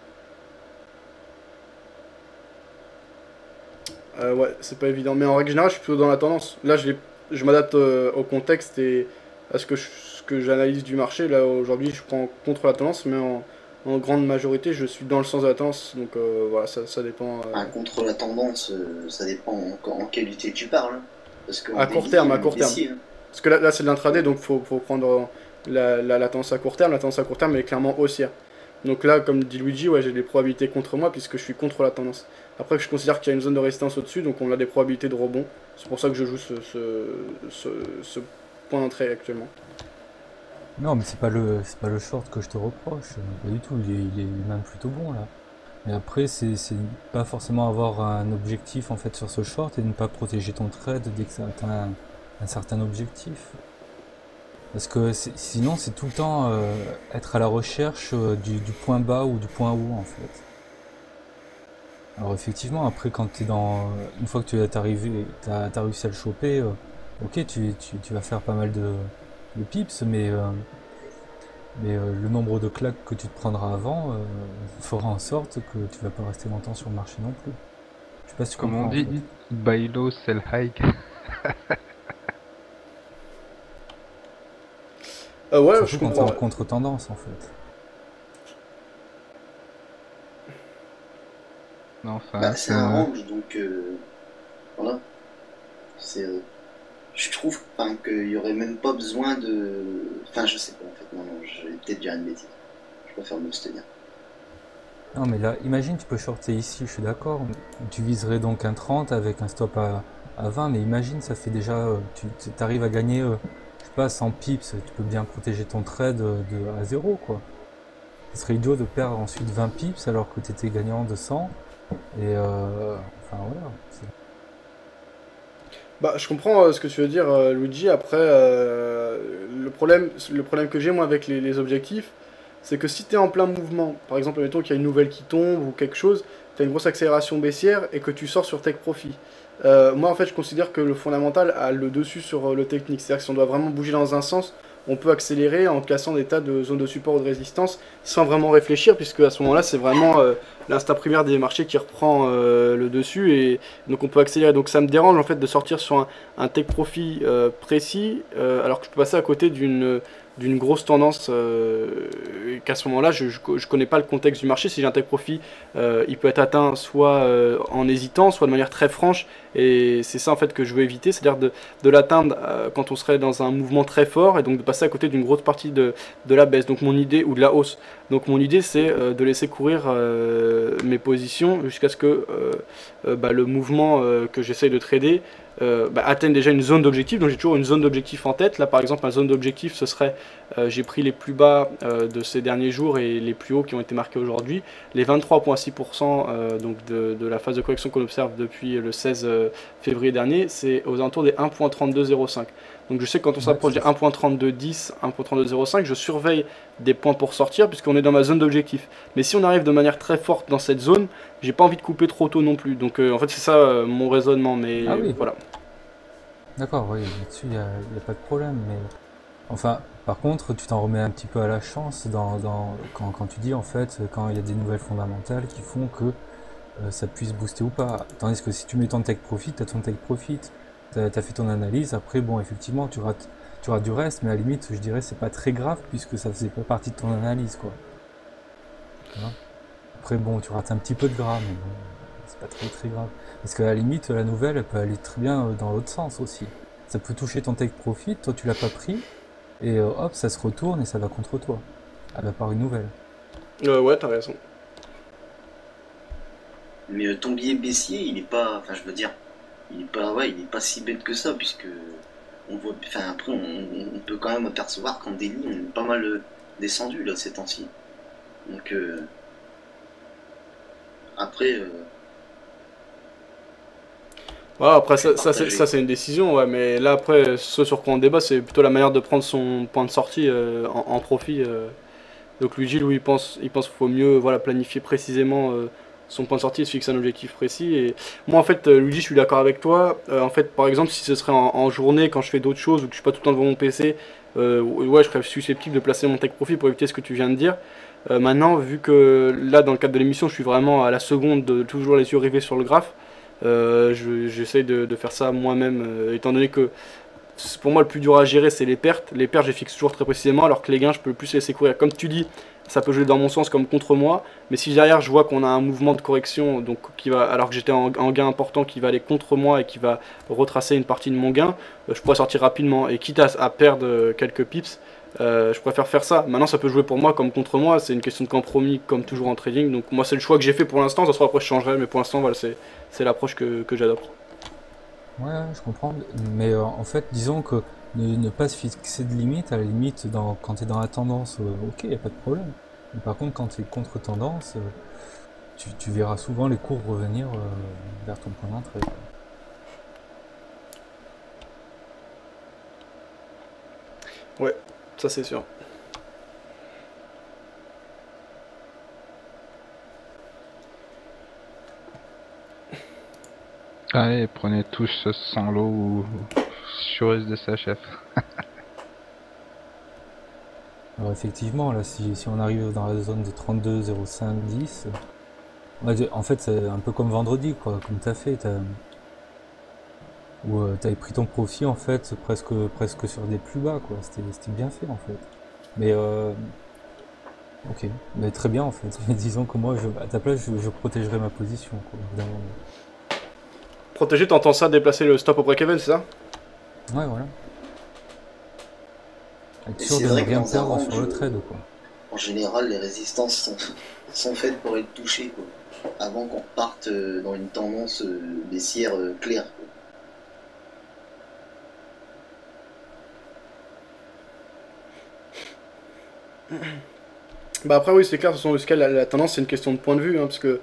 Ouais, c'est pas évident. Mais en règle générale, je suis plutôt dans la tendance. Là, je m'adapte au contexte et à ce que j'analyse du marché. Là, aujourd'hui, je prends contre la tendance, mais en grande majorité, je suis dans le sens de la tendance. Donc, voilà, ça dépend. Contre la tendance, ça dépend en quelle unité tu parles. Parce que à court terme. Parce que là c'est de l'intraday, donc faut prendre la tendance à court terme. La tendance à court terme, elle est clairement haussière. Donc là, comme dit Luigi, ouais, j'ai des probabilités contre moi puisque je suis contre la tendance. Après, je considère qu'il y a une zone de résistance au-dessus, donc on a des probabilités de rebond. C'est pour ça que je joue ce point d'entrée actuellement. Non, mais c'est pas le short que je te reproche, pas du tout. Il est même plutôt bon là. Mais après, c'est pas forcément avoir un objectif en fait sur ce short et ne pas protéger ton trade dès que tu as un certain objectif. Parce que sinon, c'est tout le temps être à la recherche du point bas ou du point haut en fait. Alors effectivement, après quand tu es une fois que t'as réussi à le choper, ok, tu vas faire pas mal de pips, mais le nombre de claques que tu te prendras avant fera en sorte que tu vas pas rester longtemps sur le marché non plus. Je sais pas si tu comprends. Comme on dit, buy low, sell high. Ouais, surtout je quand comprends. t'es en contre-tendance en fait. Non, c'est un range, donc voilà. Je trouve qu'il n'y aurait même pas besoin de... Enfin, je sais pas en fait, non, je vais peut-être dire une bêtise. Je préfère me tenir. Non mais là, imagine tu peux shorter ici, je suis d'accord. Tu viserais donc un 30 avec un stop à 20, mais imagine ça fait déjà... tu arrives à gagner, je sais pas, 100 pips, tu peux bien protéger ton trade à 0 quoi. Ce serait idiot de perdre ensuite 20 pips alors que tu étais gagnant de 100. Et enfin voilà. Bah, je comprends ce que tu veux dire, Luigi. Après, le problème que j'ai moi avec les objectifs, c'est que si tu es en plein mouvement, par exemple, mettons qu'il y a une nouvelle qui tombe ou quelque chose, tu as une grosse accélération baissière et que tu sors sur Take Profit. Moi, en fait, je considère que le fondamental a le dessus sur le technique. C'est-à-dire que si on doit vraiment bouger dans un sens, on peut accélérer en cassant des tas de zones de support ou de résistance sans vraiment réfléchir, puisque à ce moment-là, c'est vraiment l'instinct primaire des marchés qui reprend le dessus, et donc on peut accélérer. Donc ça me dérange en fait de sortir sur un take profit précis, alors que je peux passer à côté d'une grosse tendance, et qu'à ce moment-là, je connais pas le contexte du marché. Si j'ai un take profit, il peut être atteint soit en hésitant, soit de manière très franche, et c'est ça en fait que je veux éviter, c'est-à-dire de l'atteindre quand on serait dans un mouvement très fort, et donc de passer à côté d'une grosse partie de la baisse, donc mon idée, ou de la hausse. Donc mon idée, c'est de laisser courir mes positions jusqu'à ce que le mouvement que j'essaye de trader atteigne déjà une zone d'objectif. Donc j'ai toujours une zone d'objectif en tête. Là par exemple, ma zone d'objectif, ce serait, j'ai pris les plus bas de ces derniers jours et les plus hauts qui ont été marqués aujourd'hui, les 23,6% donc de la phase de correction qu'on observe depuis le 16 février dernier, c'est aux alentours des 1,3205. Donc je sais que quand on s'approche des 1.3210, 1.3205, je surveille des points pour sortir puisqu'on est dans ma zone d'objectif. Mais si on arrive de manière très forte dans cette zone, j'ai pas envie de couper trop tôt non plus. Donc en fait c'est ça mon raisonnement, mais voilà. D'accord, oui, là-dessus il n'y a pas de problème. Mais enfin, par contre, tu t'en remets un petit peu à la chance quand tu dis en fait, quand il y a des nouvelles fondamentales qui font que ça puisse booster ou pas. Tandis que si tu mets ton take profit, tu as ton take profit. T'as fait ton analyse, après bon effectivement tu rates du reste, mais à la limite je dirais c'est pas très grave puisque ça faisait pas partie de ton analyse quoi. Après bon tu rates un petit peu de gras mais bon, c'est pas très grave. Parce qu'à la limite la nouvelle elle peut aller très bien dans l'autre sens aussi. Ça peut toucher ton take profit, toi tu l'as pas pris, et hop ça se retourne et ça va contre toi. À la part une nouvelle. Ouais t'as raison. Mais ton billet baissier il est pas, enfin je veux dire, il est pas si bête que ça, puisque on voit, enfin après on peut quand même apercevoir qu'en daily on est pas mal descendu là ces temps-ci. Donc après après ça c'est une décision, ouais, mais là après ce sur quoi on débat c'est plutôt la manière de prendre son point de sortie en profit. Donc Luigi lui il pense qu'il faut mieux planifier précisément son point de sortie et se fixer un objectif précis. Et moi en fait Luigi je suis d'accord avec toi. En fait par exemple si ce serait en journée quand je fais d'autres choses ou que je suis pas tout le temps devant mon PC, je serais susceptible de placer mon take profit pour éviter ce que tu viens de dire. Maintenant vu que là dans le cadre de l'émission je suis vraiment à la seconde de toujours les yeux rivés sur le graphe, j'essaye de faire ça moi-même étant donné que pour moi le plus dur à gérer c'est les pertes. Les pertes je les fixe toujours très précisément alors que les gains je peux plus laisser courir. Comme tu dis, ça peut jouer dans mon sens comme contre moi, mais si derrière je vois qu'on a un mouvement de correction donc qui va, alors que j'étais en gain important, qui va aller contre moi et qui va retracer une partie de mon gain, je pourrais sortir rapidement et quitte à perdre quelques pips, je préfère faire ça. Maintenant ça peut jouer pour moi comme contre moi, c'est une question de compromis comme toujours en trading, donc moi c'est le choix que j'ai fait pour l'instant, ça sera après je changerai, mais pour l'instant voilà c'est l'approche que j'adopte. Ouais, je comprends, mais en fait, disons que ne pas se fixer de limite, à la limite, quand tu es dans la tendance, ok, y a pas de problème. Mais par contre, quand tu es contre-tendance, tu verras souvent les cours revenir vers ton point d'entrée. Ouais, ça c'est sûr. Allez, prenez tous sans l'eau ou sur SDSHF. Alors effectivement, là, si on arrive dans la zone de 32, 0,5, 10, en fait c'est un peu comme vendredi, quoi, comme t'as fait, où t'avais pris ton profit en fait presque sur des plus bas, quoi. C'était bien fait en fait. Mais ok, mais très bien en fait. Mais disons que moi, à ta place, je protégerais ma position, quoi, évidemment. Protéger, t'entends ça, déplacer le stop au break-even, c'est ça? Ouais, voilà. Être sûr de ne rien perdre sur le trade, quoi. En général, les résistances sont faites pour être touchées, quoi, avant qu'on parte dans une tendance baissière claire, quoi. Bah après oui c'est clair, de toute façon la tendance c'est une question de point de vue, hein, parce que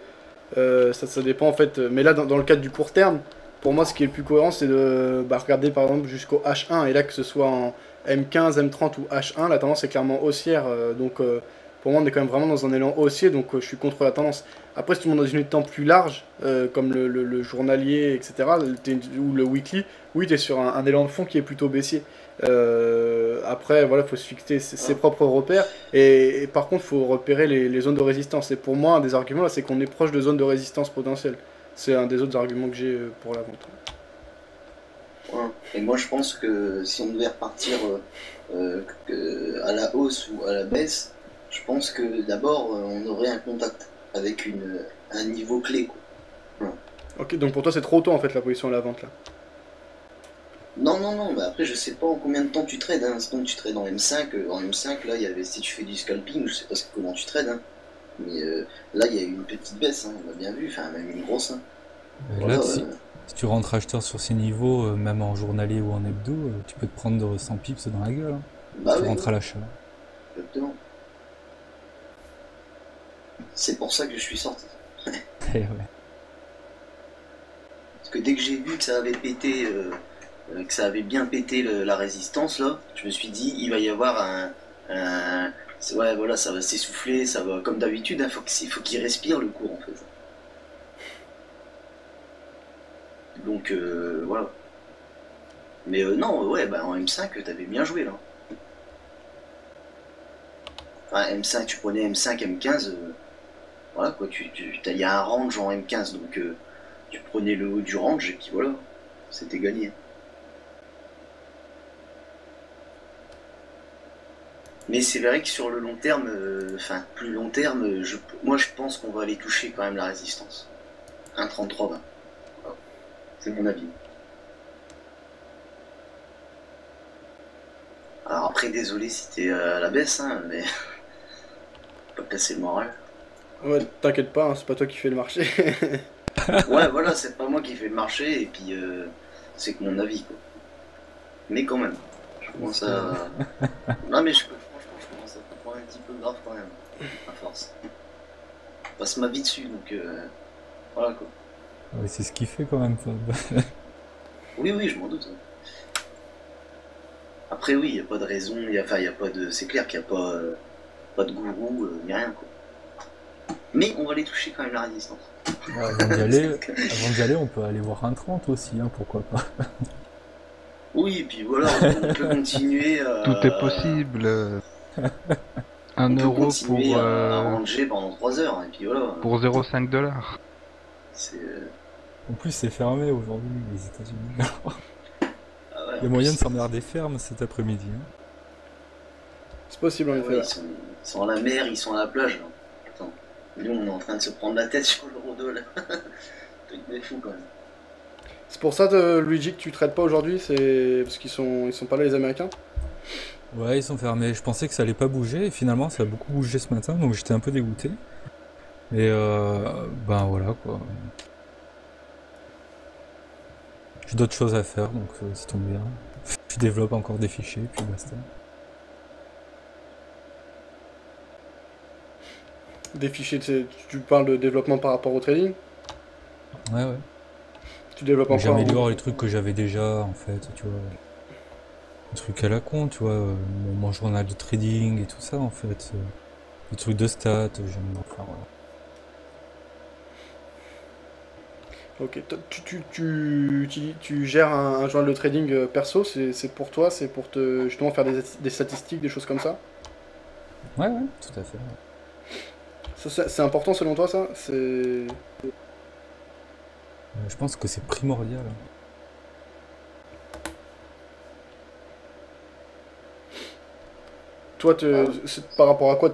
ça dépend en fait, mais là dans le cadre du court terme, pour moi, ce qui est le plus cohérent, c'est de regarder par exemple jusqu'au H1, et là que ce soit en M15, M30 ou H1, la tendance est clairement haussière, pour moi on est quand même vraiment dans un élan haussier, donc je suis contre la tendance. Après, si tu montes dans une unité de temps plus large, comme le journalier, etc., ou le weekly, oui, tu es sur un élan de fond qui est plutôt baissier. Après, voilà, il faut se fixer ses propres repères, et par contre, il faut repérer les zones de résistance. Et pour moi, un des arguments, là, c'est qu'on est proche de zones de résistance potentielles. C'est un des autres arguments que j'ai pour la vente. Ouais. Et moi, je pense que si on devait repartir à la hausse ou à la baisse, je pense que d'abord, on aurait un contact avec un niveau clé, quoi. Voilà. Ok, donc pour toi, c'est trop tôt en fait la position à la vente là. Non, bah après je sais pas en combien de temps tu trades, hein. Donc tu trades en M5, en M5 là il y avait, si tu fais du scalping, je sais pas comment tu trades, hein. Mais là il y a eu une petite baisse, hein, on l'a bien vu, enfin même une grosse. Hein. Là, si tu rentres acheteur sur ces niveaux, même en journalier ou en hebdo, tu peux te prendre 100 pips dans la gueule. Hein. Bah tu oui, rentres à l'achat. Exactement. C'est pour ça que je suis sorti. Eh ouais. Parce que dès que j'ai vu que ça avait pété, que ça avait bien pété la résistance là, je me suis dit il va y avoir ouais voilà, ça va s'essouffler, ça va comme d'habitude, hein, faut qu'il respire le cours en fait. Donc voilà. Mais non, ouais, bah en M5 t'avais bien joué là. Enfin M5, tu prenais M5, M15, voilà quoi, il y a un range en M15, donc tu prenais le haut du range et puis voilà, c'était gagné. Mais c'est vrai que sur le long terme, enfin plus long terme, moi je pense qu'on va aller toucher quand même la résistance. 1,3320. Voilà. C'est mon avis. Alors après, désolé si t'es à la baisse, hein, mais pas casser le moral. Ouais, t'inquiète pas, hein, c'est pas toi qui fais le marché. Ouais, voilà, c'est pas moi qui fais le marché, et puis c'est que mon avis, quoi. Mais quand même, je commence à... Non mais franchement, je commence à comprendre un petit peu grave quand même, à force. Je passe ma vie dessus, donc voilà quoi. Ouais, c'est ce qu'il fait quand même. Oui, je m'en doute. Ouais. Après oui, il n'y a pas de raison, c'est clair qu'il n'y a pas de gourou, ni rien quoi. Mais on va aller toucher quand même la résistance. Ouais, avant d'y aller, on peut aller voir un 30 aussi, hein, pourquoi pas. Oui, et puis voilà, on peut continuer à... Tout est possible. 1 euro pour... à ranger pendant 3 heures, et puis voilà. Pour 0,5 $. C'est... En plus, c'est fermé aujourd'hui, les États-Unis. Ah ouais, il y a moyen de s'emmerder ferme cet après-midi. Hein. C'est possible en effet. Ouais, ils sont à la mer, ils sont à la plage. Là. Attends, nous on est en train de se prendre la tête sur l'euro là. Truc de fou quand même. C'est pour ça, Luigi, que tu traites pas aujourd'hui, c'est parce qu'ils sont pas là les Américains. Ouais, ils sont fermés. Je pensais que ça allait pas bouger, et finalement ça a beaucoup bougé ce matin, donc j'étais un peu dégoûté. Et ben voilà quoi. J'ai d'autres choses à faire, donc ça tombe bien. Je développe encore des fichiers, puis basta. Des fichiers, tu parles de développement par rapport au trading? Ouais. Tu développes encore? J'améliore les trucs que j'avais déjà, en fait, tu vois. Les trucs à la con, tu vois. Mon journal de trading et tout ça, en fait. Les trucs de stats, j'aime bien faire. Ok, tu gères un journal de trading perso, c'est pour toi, c'est pour te justement faire des statistiques, des choses comme ça? Ouais, tout à fait. C'est important selon toi ça? Je pense que c'est primordial. Toi, par rapport à quoi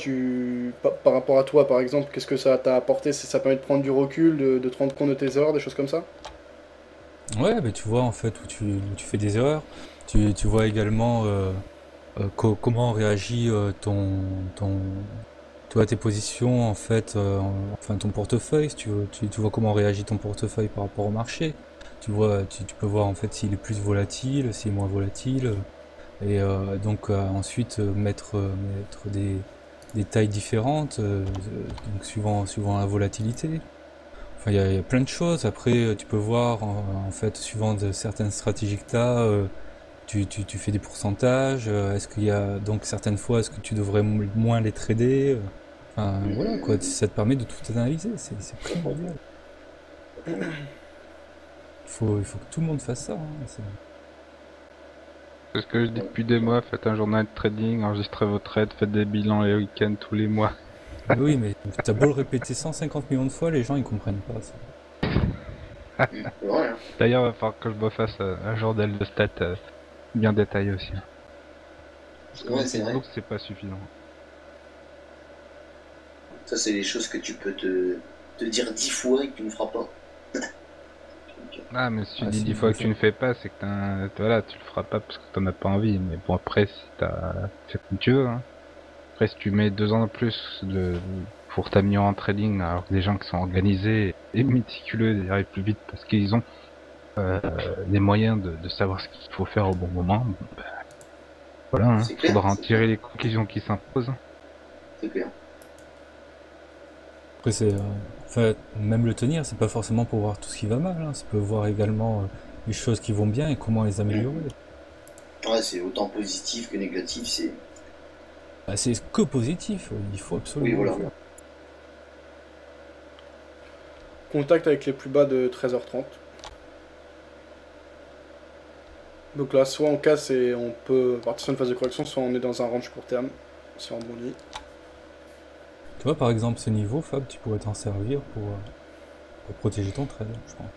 par rapport à toi par exemple, qu'est-ce que ça t'a apporté? Ça permet de prendre du recul, de te rendre compte de tes erreurs, des choses comme ça? Ouais, mais tu vois en fait où tu fais des erreurs. Tu vois également comment réagit tu vois tes positions en fait, enfin ton portefeuille. Tu vois comment réagit ton portefeuille par rapport au marché. Tu vois, tu peux voir en fait s'il est plus volatile, s'il est moins volatile. Et donc ensuite mettre des tailles différentes, donc suivant la volatilité. Enfin, il y a plein de choses. Après, tu peux voir, en fait, suivant certaines stratégies que tu as, tu fais des pourcentages. Est-ce qu'il y a, donc, certaines fois, est-ce que tu devrais moins les trader? Enfin, voilà, quoi. Ça te permet de tout analyser. C'est primordial. Il faut que tout le monde fasse ça. Hein. C'est ce que je dis depuis des mois, faites un journal de trading, enregistrez vos trades, faites des bilans les week-ends tous les mois. Oui, mais t'as beau le répéter 150 millions de fois, les gens ils comprennent pas ça. D'ailleurs, il va falloir que je me fasse un journal de stats bien détaillé aussi. Parce que c'est vrai. donc c'est pas suffisant. Ça, c'est les choses que tu peux te dire 10 fois et que tu ne feras pas. Ah, mais si tu dis 10 fois que tu ne fais pas, c'est que voilà, tu le feras pas parce que t'en as pas envie. Mais bon, après, si c'est comme tu veux. Hein. Après, si tu mets 2 ans de plus pour t'améliorer en trading, alors que des gens qui sont organisés et méticuleux, ils arrivent plus vite parce qu'ils ont les moyens de savoir ce qu'il faut faire au bon moment. Ben, voilà, hein. Clair, faudra en tirer les conclusions qui s'imposent. C'est clair. Après, enfin, même le tenir, c'est pas forcément pour voir tout ce qui va mal. Hein. Ça peut voir également les choses qui vont bien et comment les améliorer. Ouais, c'est autant positif que négatif. C'est que positif. Il faut absolument. Oui, voilà. Le faire. Contact avec les plus bas de 13h30. Donc là, soit on casse et on peut partir sur une phase de correction, soit on est dans un range court terme, si on rebondit. Tu vois, par exemple, ce niveau, Fab, tu pourrais t'en servir pour protéger ton trade, je pense.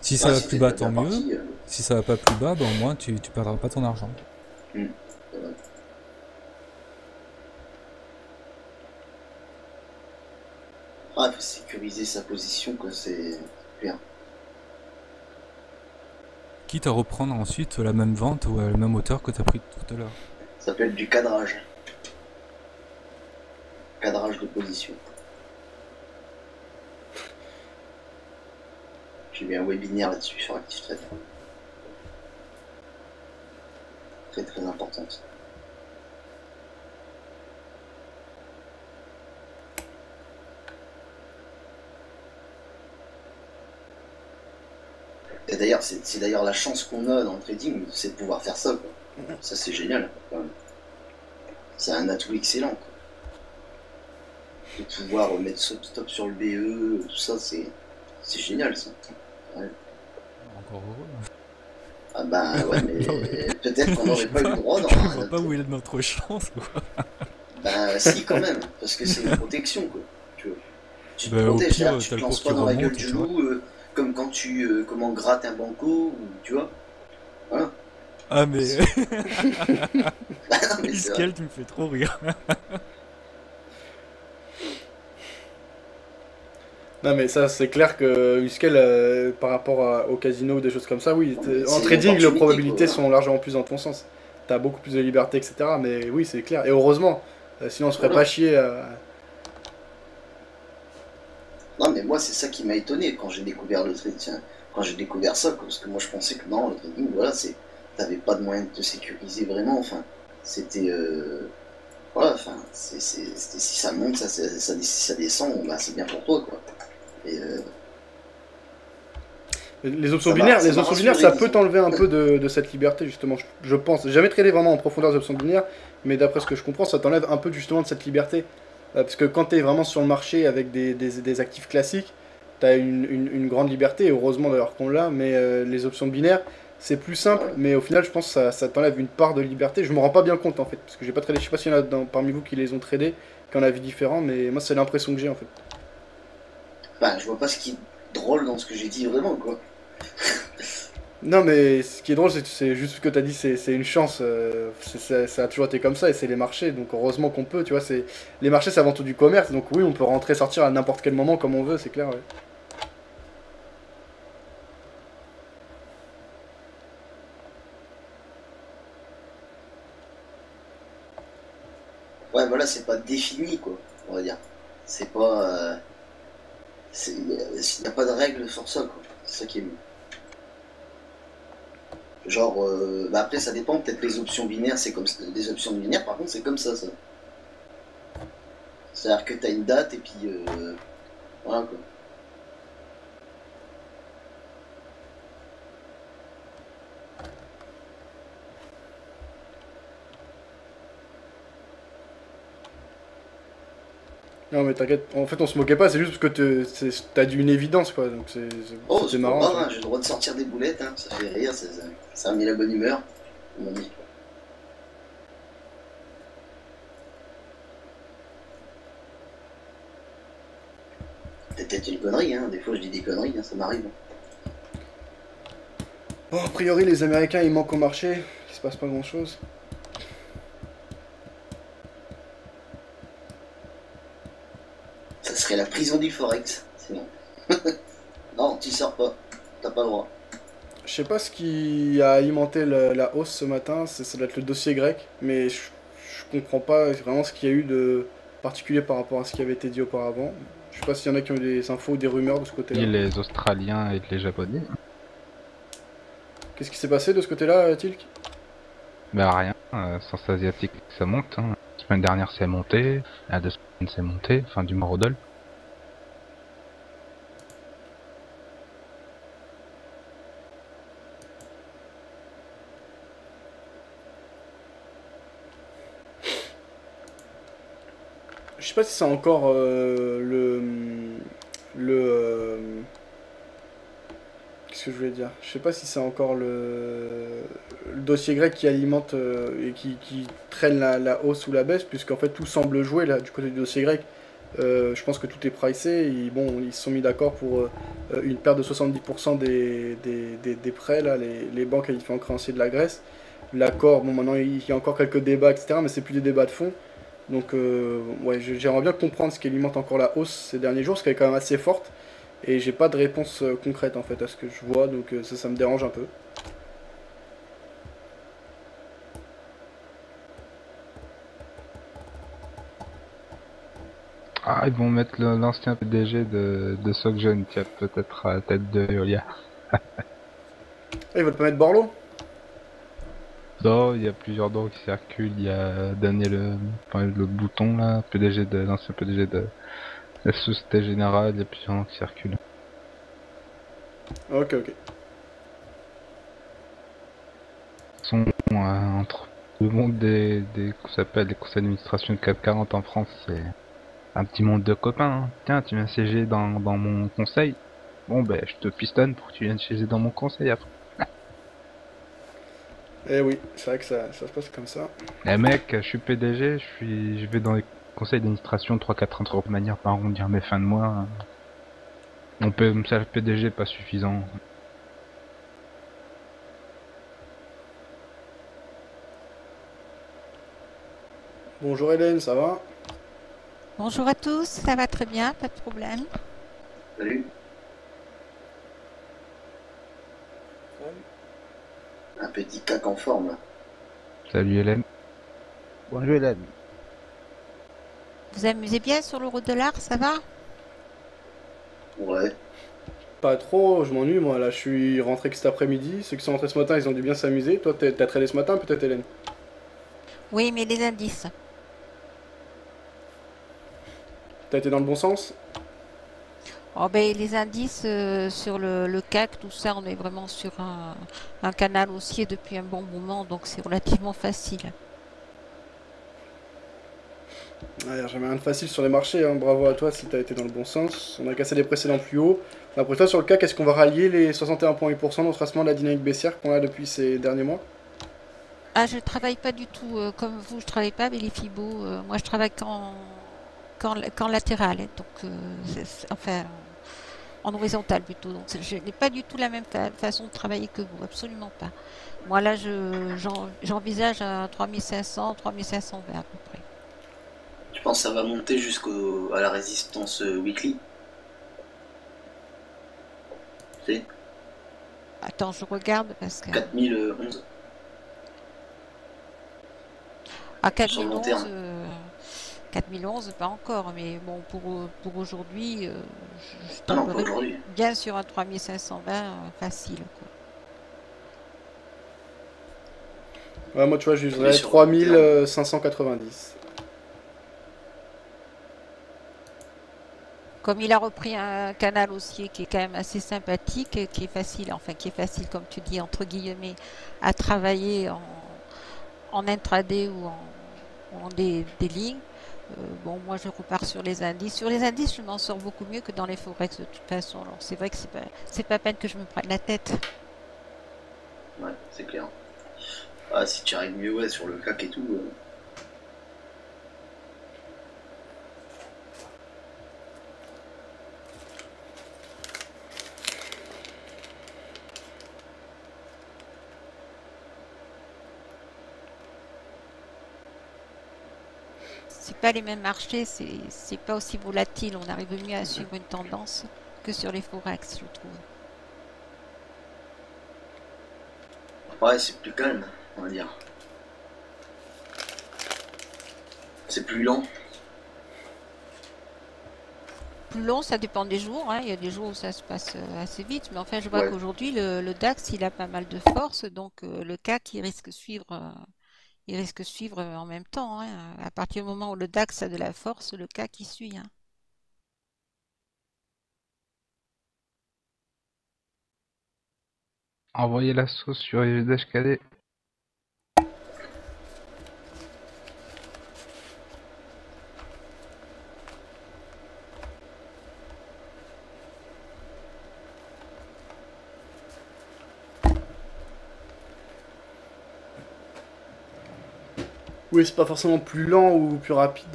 Si ça va plus bas, tant mieux. Si ça va pas plus bas, ben, au moins tu perdras pas ton argent. Ah, il faut sécuriser sa position, quoi, c'est bien. Quitte à reprendre ensuite la même vente ou à la même hauteur que tu as pris tout à l'heure. Ça s'appelle du cadrage. Cadrage de position. J'ai mis un webinaire là-dessus sur ActiveTrade. Très très importante. Et d'ailleurs, c'est d'ailleurs la chance qu'on a dans le trading, c'est de pouvoir faire ça, quoi. Ça, c'est génial, quoi. C'est un atout excellent, quoi. De pouvoir mettre stop sur le BE, tout ça, c'est génial, ça. Ouais. Encore heureux. Ah bah ouais, mais peut-être qu'on n'aurait pas eu le droit dans... Je vois pas où est notre chance, quoi. Bah si, quand même, parce que c'est une protection, quoi. Tu te bah, protèges, pire, tu te lances pas dans la gueule du loup, comme quand tu grattes un banco, ou, tu vois. Voilà. Ah mais... Bah, non, mais Iskel, tu me fais trop rire. Non mais ça c'est clair que Huskel par rapport au casino ou des choses comme ça, oui, en trading les probabilités sont largement plus dans ton sens. T'as beaucoup plus de liberté, etc. Mais oui c'est clair, et heureusement, sinon on se ferait pas chier Non mais moi c'est ça qui m'a étonné quand j'ai découvert le trading, quand j'ai découvert ça, parce que moi je pensais que non, le trading, voilà, t'avais pas de moyen de te sécuriser vraiment, enfin, c'était... Voilà, enfin, si ça monte, si ça descend, bah, c'est bien pour toi, quoi. Et les options binaires, ça peut t'enlever un peu de cette liberté, justement, je pense. J'ai jamais tradé vraiment en profondeur les options binaires, mais d'après ce que je comprends, ça t'enlève un peu justement de cette liberté. Parce que quand t'es vraiment sur le marché avec des actifs classiques, t'as une grande liberté, et heureusement d'ailleurs qu'on l'a, mais les options binaires, c'est plus simple, mais au final, je pense que ça t'enlève une part de liberté. Je me rends pas bien compte, en fait, parce que j'ai pas tradé. Je sais pas s'il y en a parmi vous qui les ont tradés, qui en a vu différents, mais moi, c'est l'impression que j'ai, en fait. Bah, je vois pas ce qui est drôle dans ce que j'ai dit, vraiment, quoi. Non, mais ce qui est drôle, c'est juste ce que t'as dit, c'est une chance. Ça a toujours été comme ça, et c'est les marchés, donc heureusement qu'on peut, tu vois. Les marchés, c'est avant tout du commerce, donc oui, on peut rentrer, sortir à n'importe quel moment, comme on veut, c'est clair, ouais. Ouais, voilà, c'est pas défini, quoi, on va dire. C'est pas... Il n'y a pas de règle sur ça, quoi. C'est ça qui est mieux. Genre, bah après, ça dépend, peut-être les options binaires, c'est comme ça. Les options binaires, par contre, c'est comme ça. C'est-à-dire que t'as une date, et puis Voilà quoi. Non mais t'inquiète, en fait on se moquait pas, c'est juste parce que t'as dit une évidence quoi, donc Oh, c'était c'est pas marrant. grave, tu hein, j'ai le droit de sortir des boulettes, hein. Ça fait rire, ça a mis la bonne humeur. Comme on dit. C'est peut-être une connerie, hein. Des fois je dis des conneries, hein, ça m'arrive. Bon, a priori les Américains ils manquent au marché, il se passe pas grand chose. Ça serait la prison du Forex, sinon. Non, tu sors pas, t'as pas le droit. Je sais pas ce qui a alimenté la hausse ce matin, ça doit être le dossier grec, mais je comprends pas vraiment ce qu'il y a eu de particulier par rapport à ce qui avait été dit auparavant. Je sais pas s'il y en a qui ont des infos ou des rumeurs de ce Et côté-là. les Australiens et les Japonais. Qu'est-ce qui s'est passé de ce côté-là, Tilk? Bah rien, sens asiatique ça monte. Hein. La semaine dernière c'est monté, la 2 semaines c'est monté, fin du mois Rodol. Je sais pas si c'est encore qu'est-ce que je voulais dire? Je sais pas si c'est encore le dossier grec qui alimente et qui traîne la hausse ou la baisse, puisqu'en fait tout semble jouer là du côté du dossier grec. Je pense que tout est pricé. Et, bon, ils se sont mis d'accord pour une perte de 70% des prêts, là, les banques à différents créanciers de la Grèce. L'accord, bon, maintenant il y a encore quelques débats, etc., mais c'est plus des débats de fond. Donc, ouais, j'aimerais bien comprendre ce qui alimente encore la hausse ces derniers jours, parce qu'elle est quand même assez forte. Et j'ai pas de réponse concrète en fait à ce que je vois, donc ça me dérange un peu. Ah, ils vont mettre l'ancien PDG de Soggen, qui a peut-être à la tête de Veolia. Ah, ils veulent pas mettre Borloo? Non, il y a plusieurs noms qui circulent. Il y a Daniel, enfin, le bouton là, l'ancien PDG de la Société Générale. Il y a plusieurs noms qui circulent. Ok, ok. Sont entre le monde qu'on s'appelle les conseils d'administration de CAC 40 en France, c'est un petit monde de copains. Hein. Tiens, tu viens siéger dans mon conseil. Bon, ben, je te pistonne pour que tu viennes siéger dans mon conseil après. Eh oui, c'est vrai que ça se passe comme ça. Eh mec, je suis PDG, je vais dans les conseils d'administration 3-4 ans de manière par arrondir mes fins de mois. Hein. On peut me faire PDG pas suffisant. Bonjour Hélène, ça va? Bonjour à tous, ça va très bien, pas de problème. Salut. Un petit cac en forme là. Salut Hélène. Bonjour Hélène. Vous amusez bien sur l'euro-dollar, ça va? Ouais. Pas trop, je m'ennuie moi, là je suis rentré que cet après-midi. Ceux qui sont rentrés ce matin, ils ont dû bien s'amuser. Toi, t'as tradé ce matin peut-être Hélène? Oui, mais les indices. T'as été dans le bon sens? Oh ben, les indices sur le CAC, tout ça, on est vraiment sur un canal haussier depuis un bon moment, donc c'est relativement facile. Ouais, jamais rien de facile sur les marchés, hein. Bravo à toi si t'as été dans le bon sens. On a cassé les précédents plus hauts. Après toi sur le CAC, est-ce qu'on va rallier les 61,8% de retracement de la dynamique baissière qu'on a depuis ces derniers mois? Ah, je travaille pas du tout comme vous, je travaille pas avec les FIBO. Moi, je travaille qu'en latéral, hein, donc enfin en horizontal plutôt. Donc je n'ai pas du tout la même façon de travailler que vous, absolument pas. Moi là, j'envisage à 3500, 3520 à peu près. Je pense que ça va monter jusqu'à la résistance weekly. C'est Attends, je regarde parce que 4011. à Sur le long 4011, terme. 4011 pas encore, mais bon pour aujourd'hui, je Ah non, pas tomberai aujourd'hui. bien sur un 3520 facile, quoi. Ouais, moi tu vois, je On est viserais sur 3590. Comme il a repris un canal haussier qui est quand même assez sympathique et qui est facile, enfin qui est facile comme tu dis entre guillemets à travailler en intraday ou en des lignes. Bon, moi je repars sur les indices. Sur les indices, je m'en sors beaucoup mieux que dans les forex de toute façon. Alors c'est vrai que c'est pas peine que je me prenne la tête. Ouais, c'est clair. Ah, si tu arrives mieux, ouais, sur le CAC et tout. C'est pas les mêmes marchés, c'est pas aussi volatile. On arrive mieux à suivre une tendance que sur les forex, je trouve. Ouais, c'est plus calme, on va dire. C'est plus lent. Plus long, ça dépend des jours. Hein. Il y a des jours où ça se passe assez vite, mais enfin, je vois qu'aujourd'hui, le DAX, il a pas mal de force, donc le CAC, il risque de suivre en même temps. Hein. À partir du moment où le DAX a de la force, le CAC, il suit. Hein. Envoyez la sauce sur USDHKD. Oui, c'est pas forcément plus lent ou plus rapide,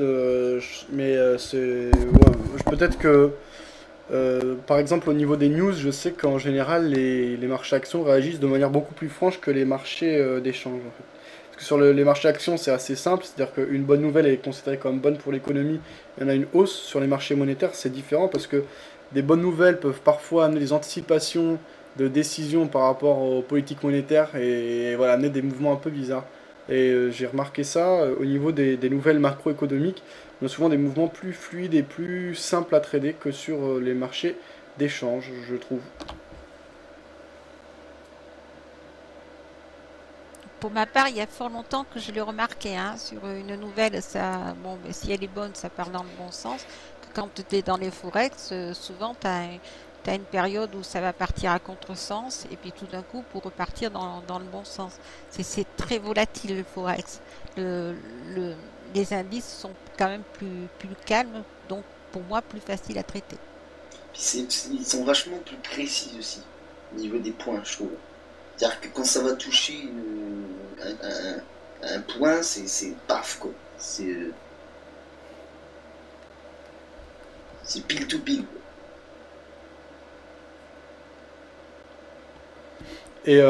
mais c'est... ouais, peut-être que, par exemple, au niveau des news, je sais qu'en général, les marchés actions réagissent de manière beaucoup plus franche que les marchés d'échange, en fait. Parce que sur les marchés actions, c'est assez simple, c'est-à-dire qu'une bonne nouvelle est considérée comme bonne pour l'économie, il y en a une hausse. Sur les marchés monétaires, c'est différent, parce que des bonnes nouvelles peuvent parfois amener des anticipations de décisions par rapport aux politiques monétaires, et voilà, amener des mouvements un peu bizarres. Et j'ai remarqué ça au niveau des nouvelles macroéconomiques. On a souvent des mouvements plus fluides et plus simples à trader que sur les marchés d'échange, je trouve. Pour ma part, il y a fort longtemps que je l'ai remarqué. Hein, sur une nouvelle, ça, bon, mais si elle est bonne, ça part dans le bon sens. Quand tu es dans les forex, souvent, tu as une période où ça va partir à contresens et puis tout d'un coup pour repartir dans le bon sens. C'est très volatile le forex. Les indices sont quand même plus calmes, donc pour moi plus facile à traiter. Ils sont vachement plus précis aussi au niveau des points, je trouve. C'est-à-dire que quand ça va toucher un point, c'est paf quoi. C'est pile to pile. Et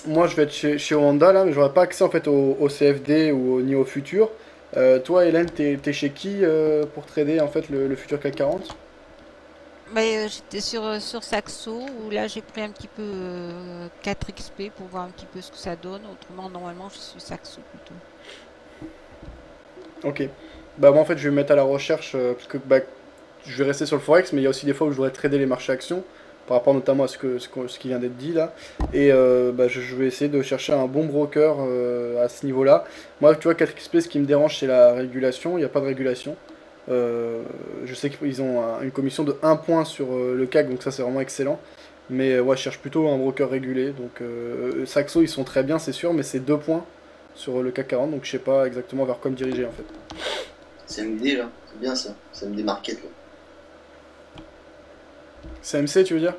moi, je vais être chez Honda là, mais j'aurai pas accès en fait au CFD ni au futur. Toi, Hélène, t'es chez qui pour trader en fait le futur CAC 40? Mais j'étais sur Saxo où là j'ai pris un petit peu 4XP pour voir un petit peu ce que ça donne. Autrement, normalement, je suis Saxo plutôt. Ok. Bah moi en fait je vais me mettre à la recherche parce que bah, je vais rester sur le forex, mais il y a aussi des fois où je voudrais trader les marchés actions par rapport notamment à ce qui vient d'être dit là. Et bah, je vais essayer de chercher un bon broker à ce niveau-là. Moi tu vois 4XP, ce qui me dérange c'est la régulation. Il n'y a pas de régulation. Je sais qu'ils ont une commission de 1 point sur le CAC, donc ça c'est vraiment excellent. Mais ouais, je cherche plutôt un broker régulé. Donc Saxo ils sont très bien c'est sûr, mais c'est 2 points sur le CAC 40, donc je sais pas exactement vers quoi me diriger en fait. C'est une idée là, c'est bien ça, CMD Market là. CMC tu veux dire?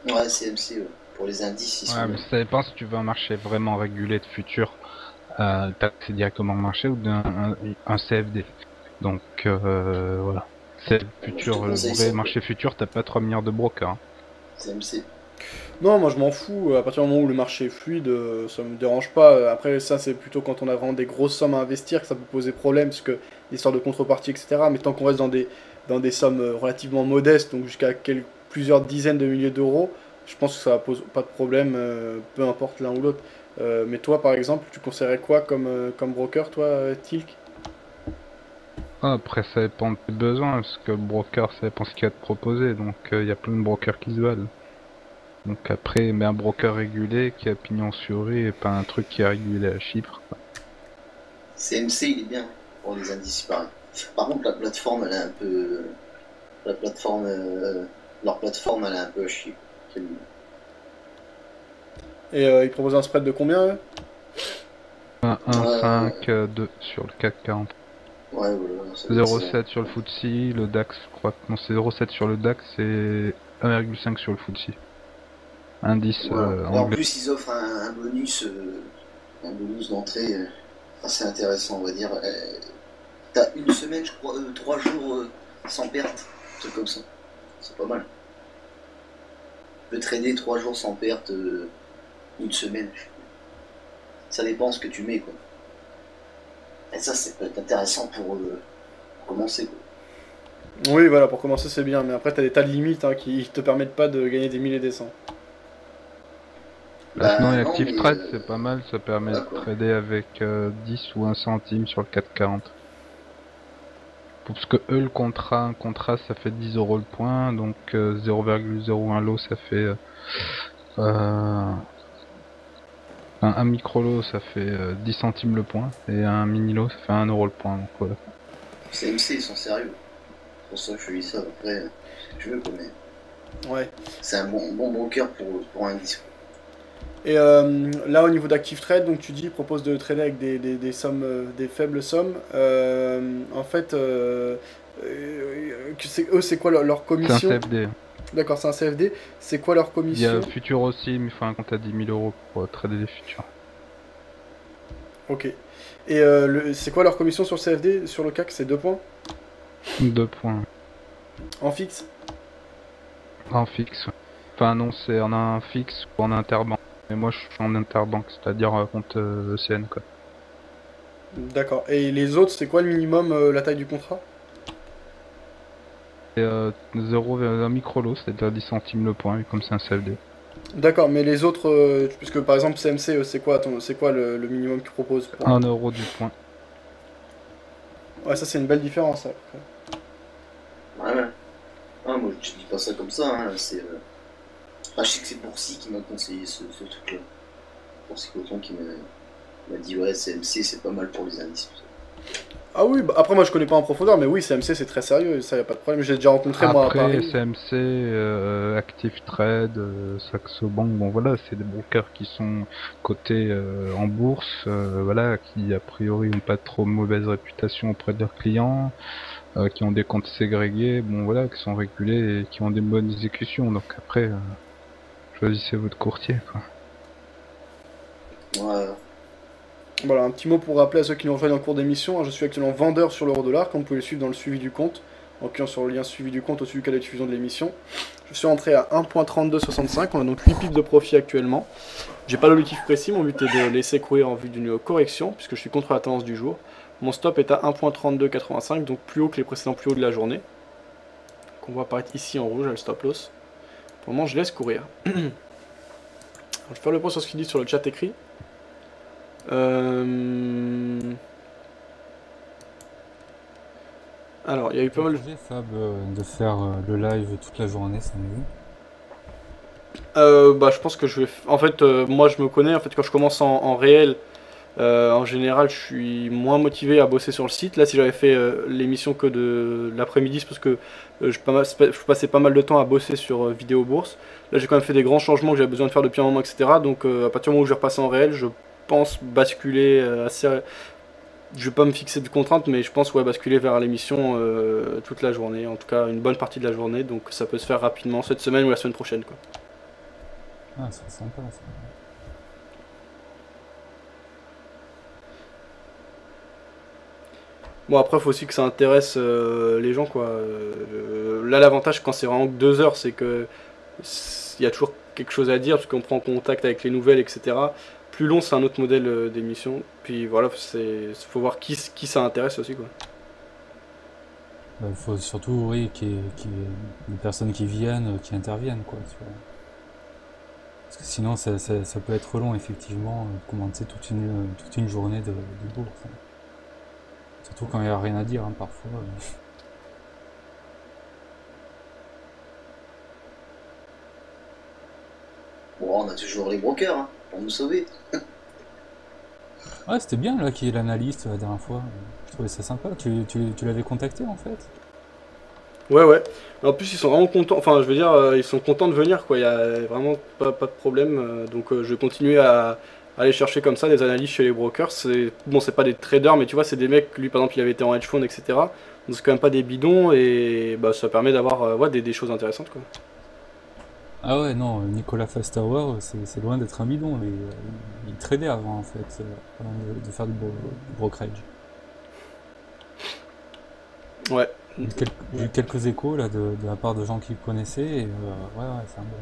Ouais, CMC, ouais. Pour les indices, ils sont... Ouais, mais ça dépend si tu veux un marché vraiment régulé de futur, t'as accès directement au marché ou un CFD. Donc voilà. C'est futur, le vrai marché futur, t'as pas 3 milliards de brokers. Hein. CMC. Non, moi je m'en fous. À partir du moment où le marché est fluide, ça me dérange pas. Après, ça c'est plutôt quand on a vraiment des grosses sommes à investir que ça peut poser problème, parce que l'histoire de contrepartie, etc. Mais tant qu'on reste dans des sommes relativement modestes, donc jusqu'à plusieurs dizaines de milliers d'euros, je pense que ça pose pas de problème, peu importe l'un ou l'autre. Mais toi, par exemple, tu conseillerais quoi comme broker, toi, Tilk? Après, ça dépend de tes besoins, parce que le broker, ça dépend ce qu'il y a à te proposer. Donc il y a plein de brokers qui se valent. Donc après, mais un broker régulé qui a pignon sur rue et pas un truc qui est régulé à chiffres. CMC, il est bien pour les indices pareils. Par contre, la plateforme, elle est un peu... La plateforme, leur plateforme, elle est un peu à chier. Et ils proposent un spread de combien eux? 1,5, 2 sur le CAC 40. Ouais, voilà. 0,7 sur le FTSE, le DAX, je crois que non, c'est 0,7 sur le DAX et 1,5 sur le FTSE. Indice Voilà. En anglais. plus, ils offrent un bonus d'entrée assez intéressant, on va dire. T'as une semaine, je crois, 3 jours sans perte, un truc comme ça. C'est pas mal. Tu peux trader 3 jours sans perte, une semaine. Ça dépend ce que tu mets, quoi. Et ça, c'est peut-être intéressant pour commencer, quoi. Oui, voilà, pour commencer c'est bien, mais après t'as des tas de limites hein, qui te permettent pas de gagner des 1000 et des 100. Sinon, non, Active mais, Trade, c'est pas mal, ça permet voilà, de quoi. trader avec 10 ou 1 centime sur le 440. Parce que eux, le contrat, un contrat, ça fait 10 € le point, donc 0,01 lot, ça fait... un micro lot, ça fait 10 centimes le point, et un mini lot, ça fait 1 € le point, donc voilà. CMC, ils sont sérieux. C'est pour ça que je dis ça, après, je veux, quoi, mais... Ouais. C'est un bon broker pour un disque. Et là au niveau d'Active Trade, donc tu dis, ils proposent de trader avec des sommes, des faibles sommes. En fait, eux c'est quoi leur C'est un commission? CFD. D'accord, c'est un CFD. C'est quoi leur Il y commission? a Future aussi, mais il faut un compte à 10 000 € pour trader des futurs. Ok. Et c'est quoi leur commission sur le CFD? Sur le CAC, c'est 2 points? 2 points. En fixe? En fixe. Enfin non, c'est en un fixe ou en interbanque. Mais moi je suis en interbanque, c'est-à-dire compte ECN quoi. D'accord. Et les autres, c'est quoi le minimum, la taille du contrat? Et 0,1 micro lot, c'est-à-dire 10 centimes le point, comme c'est un CFD. D'accord, mais les autres, puisque par exemple CMC, c'est quoi le minimum qu'ils proposent pour... 1 € du point. Ouais, ça c'est une belle différence. Après. Ouais. Ah, moi je dis pas ça comme ça, hein. C'est. Ah, je sais que c'est Boursi qui m'a conseillé ce truc-là. Boursi Coton qui m'a dit ouais, CMC c'est pas mal pour les indices. Ah oui, bah, après moi je connais pas en profondeur, mais oui, CMC c'est très sérieux, ça y a pas de problème. J'ai déjà rencontré moi à Après, Paris. CMC, Active Trade, Saxo Bank, bon voilà, c'est des brokers qui sont cotés en bourse, voilà, qui a priori n'ont pas trop mauvaise réputation auprès de leurs clients, qui ont des comptes ségrégés, bon voilà, qui sont régulés et qui ont des bonnes exécutions. Donc après, choisissez votre courtier, quoi. Ouais. Voilà, un petit mot pour rappeler à ceux qui nous rejoignent en cours d'émission, hein, je suis actuellement vendeur sur l'euro-dollar, comme vous pouvez le suivre dans le suivi du compte, en cliquant sur le lien suivi du compte au-dessus du cas de diffusion de l'émission. Je suis entré à 1.3265, on a donc 8 pips de profit actuellement. J'ai pas l'objectif précis, mon but est de laisser courir en vue d'une correction, puisque je suis contre la tendance du jour. Mon stop est à 1.3285, donc plus haut que les précédents plus hauts de la journée. Qu'on voit apparaître ici en rouge, le stop loss. Pour le moment, je laisse courir. Je vais faire le point sur ce qu'il dit sur le chat écrit. Alors, il y a eu pas mal de... Fab, de faire le live toute la journée, ça me dit. Bah, je pense que je vais... En fait, moi je me connais, en fait, quand je commence en réel, en général, je suis moins motivé à bosser sur le site. Là, si j'avais fait l'émission que de l'après-midi, c'est parce que je passais pas mal de temps à bosser sur Vidéo Bourse. Là, j'ai quand même fait des grands changements que j'avais besoin de faire depuis un moment, etc. Donc, à partir du moment où je vais repasser en réel, je pense basculer assez... Je vais pas me fixer de contraintes, mais je pense basculer vers l'émission toute la journée, en tout cas une bonne partie de la journée. Donc, ça peut se faire rapidement cette semaine ou la semaine prochaine, quoi. Ah, c'est sympa ça. Bon, après, il faut aussi que ça intéresse les gens, quoi. Là, l'avantage, quand c'est vraiment que 2 heures, c'est que il y a toujours quelque chose à dire, parce qu'on prend contact avec les nouvelles, etc. Plus long, c'est un autre modèle d'émission. Puis voilà, faut voir qui ça intéresse aussi, quoi. Il faut surtout, oui, qu'il y ait des personnes qui viennent, qui interviennent, quoi. Tu vois. Parce que sinon, ça peut être long, effectivement, commenter toute une journée de bourse. Hein. Surtout quand il n'y a rien à dire, hein, parfois. Bon, on a toujours les brokers, hein, pour nous sauver. Ouais, c'était bien, là, qu'il y ait l'analyste la dernière fois. Je trouvais ça sympa. Tu l'avais contacté, en fait? Ouais, ouais. En plus, ils sont vraiment contents. Enfin, je veux dire, ils sont contents de venir, quoi. Il y a vraiment pas de problème. Donc, je vais continuer à aller chercher comme ça des analystes chez les brokers. Bon, c'est pas des traders, mais tu vois, c'est des mecs. Lui, par exemple, il avait été en hedge fund, etc. Donc, c'est quand même pas des bidons et bah, ça permet d'avoir ouais, des choses intéressantes, quoi. Ah ouais, non, Nicolas Fastauer, c'est loin d'être un bidon. Il tradait avant, en fait, avant de faire du brokerage. Ouais. J'ai eu quelques échos là de la part de gens qui le connaissaient et ouais, c'est un bon.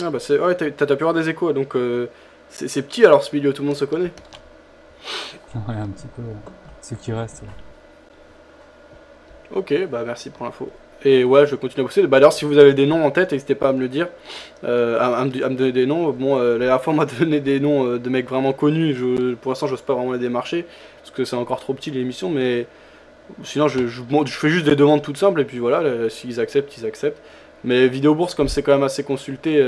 Ah bah ouais, t'as pu avoir des échos, donc c'est petit alors ce milieu, tout le monde se connaît. Ouais, un petit peu. Ce qui reste. Ok, bah merci pour l'info. Et ouais, je continue à bosser. Bah d'ailleurs, si vous avez des noms en tête, n'hésitez pas à me le dire, à me donner des noms. Bon, la dernière fois, on m'a donné des noms de mecs vraiment connus. Pour l'instant, j'ose pas vraiment les démarcher, parce que c'est encore trop petit l'émission, mais sinon, je fais juste des demandes toutes simples, et puis voilà, s'ils acceptent, ils acceptent. Mais Vidéo Bourse, comme c'est quand même assez consulté,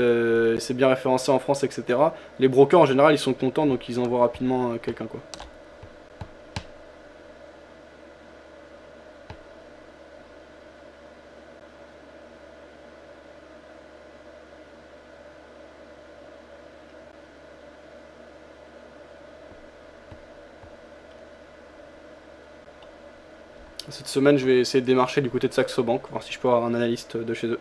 c'est bien référencé en France, etc. Les brokers, en général, ils sont contents, donc ils envoient rapidement quelqu'un, quoi. Cette semaine, je vais essayer de démarcher du côté de Saxo Bank, voir si je peux avoir un analyste de chez eux.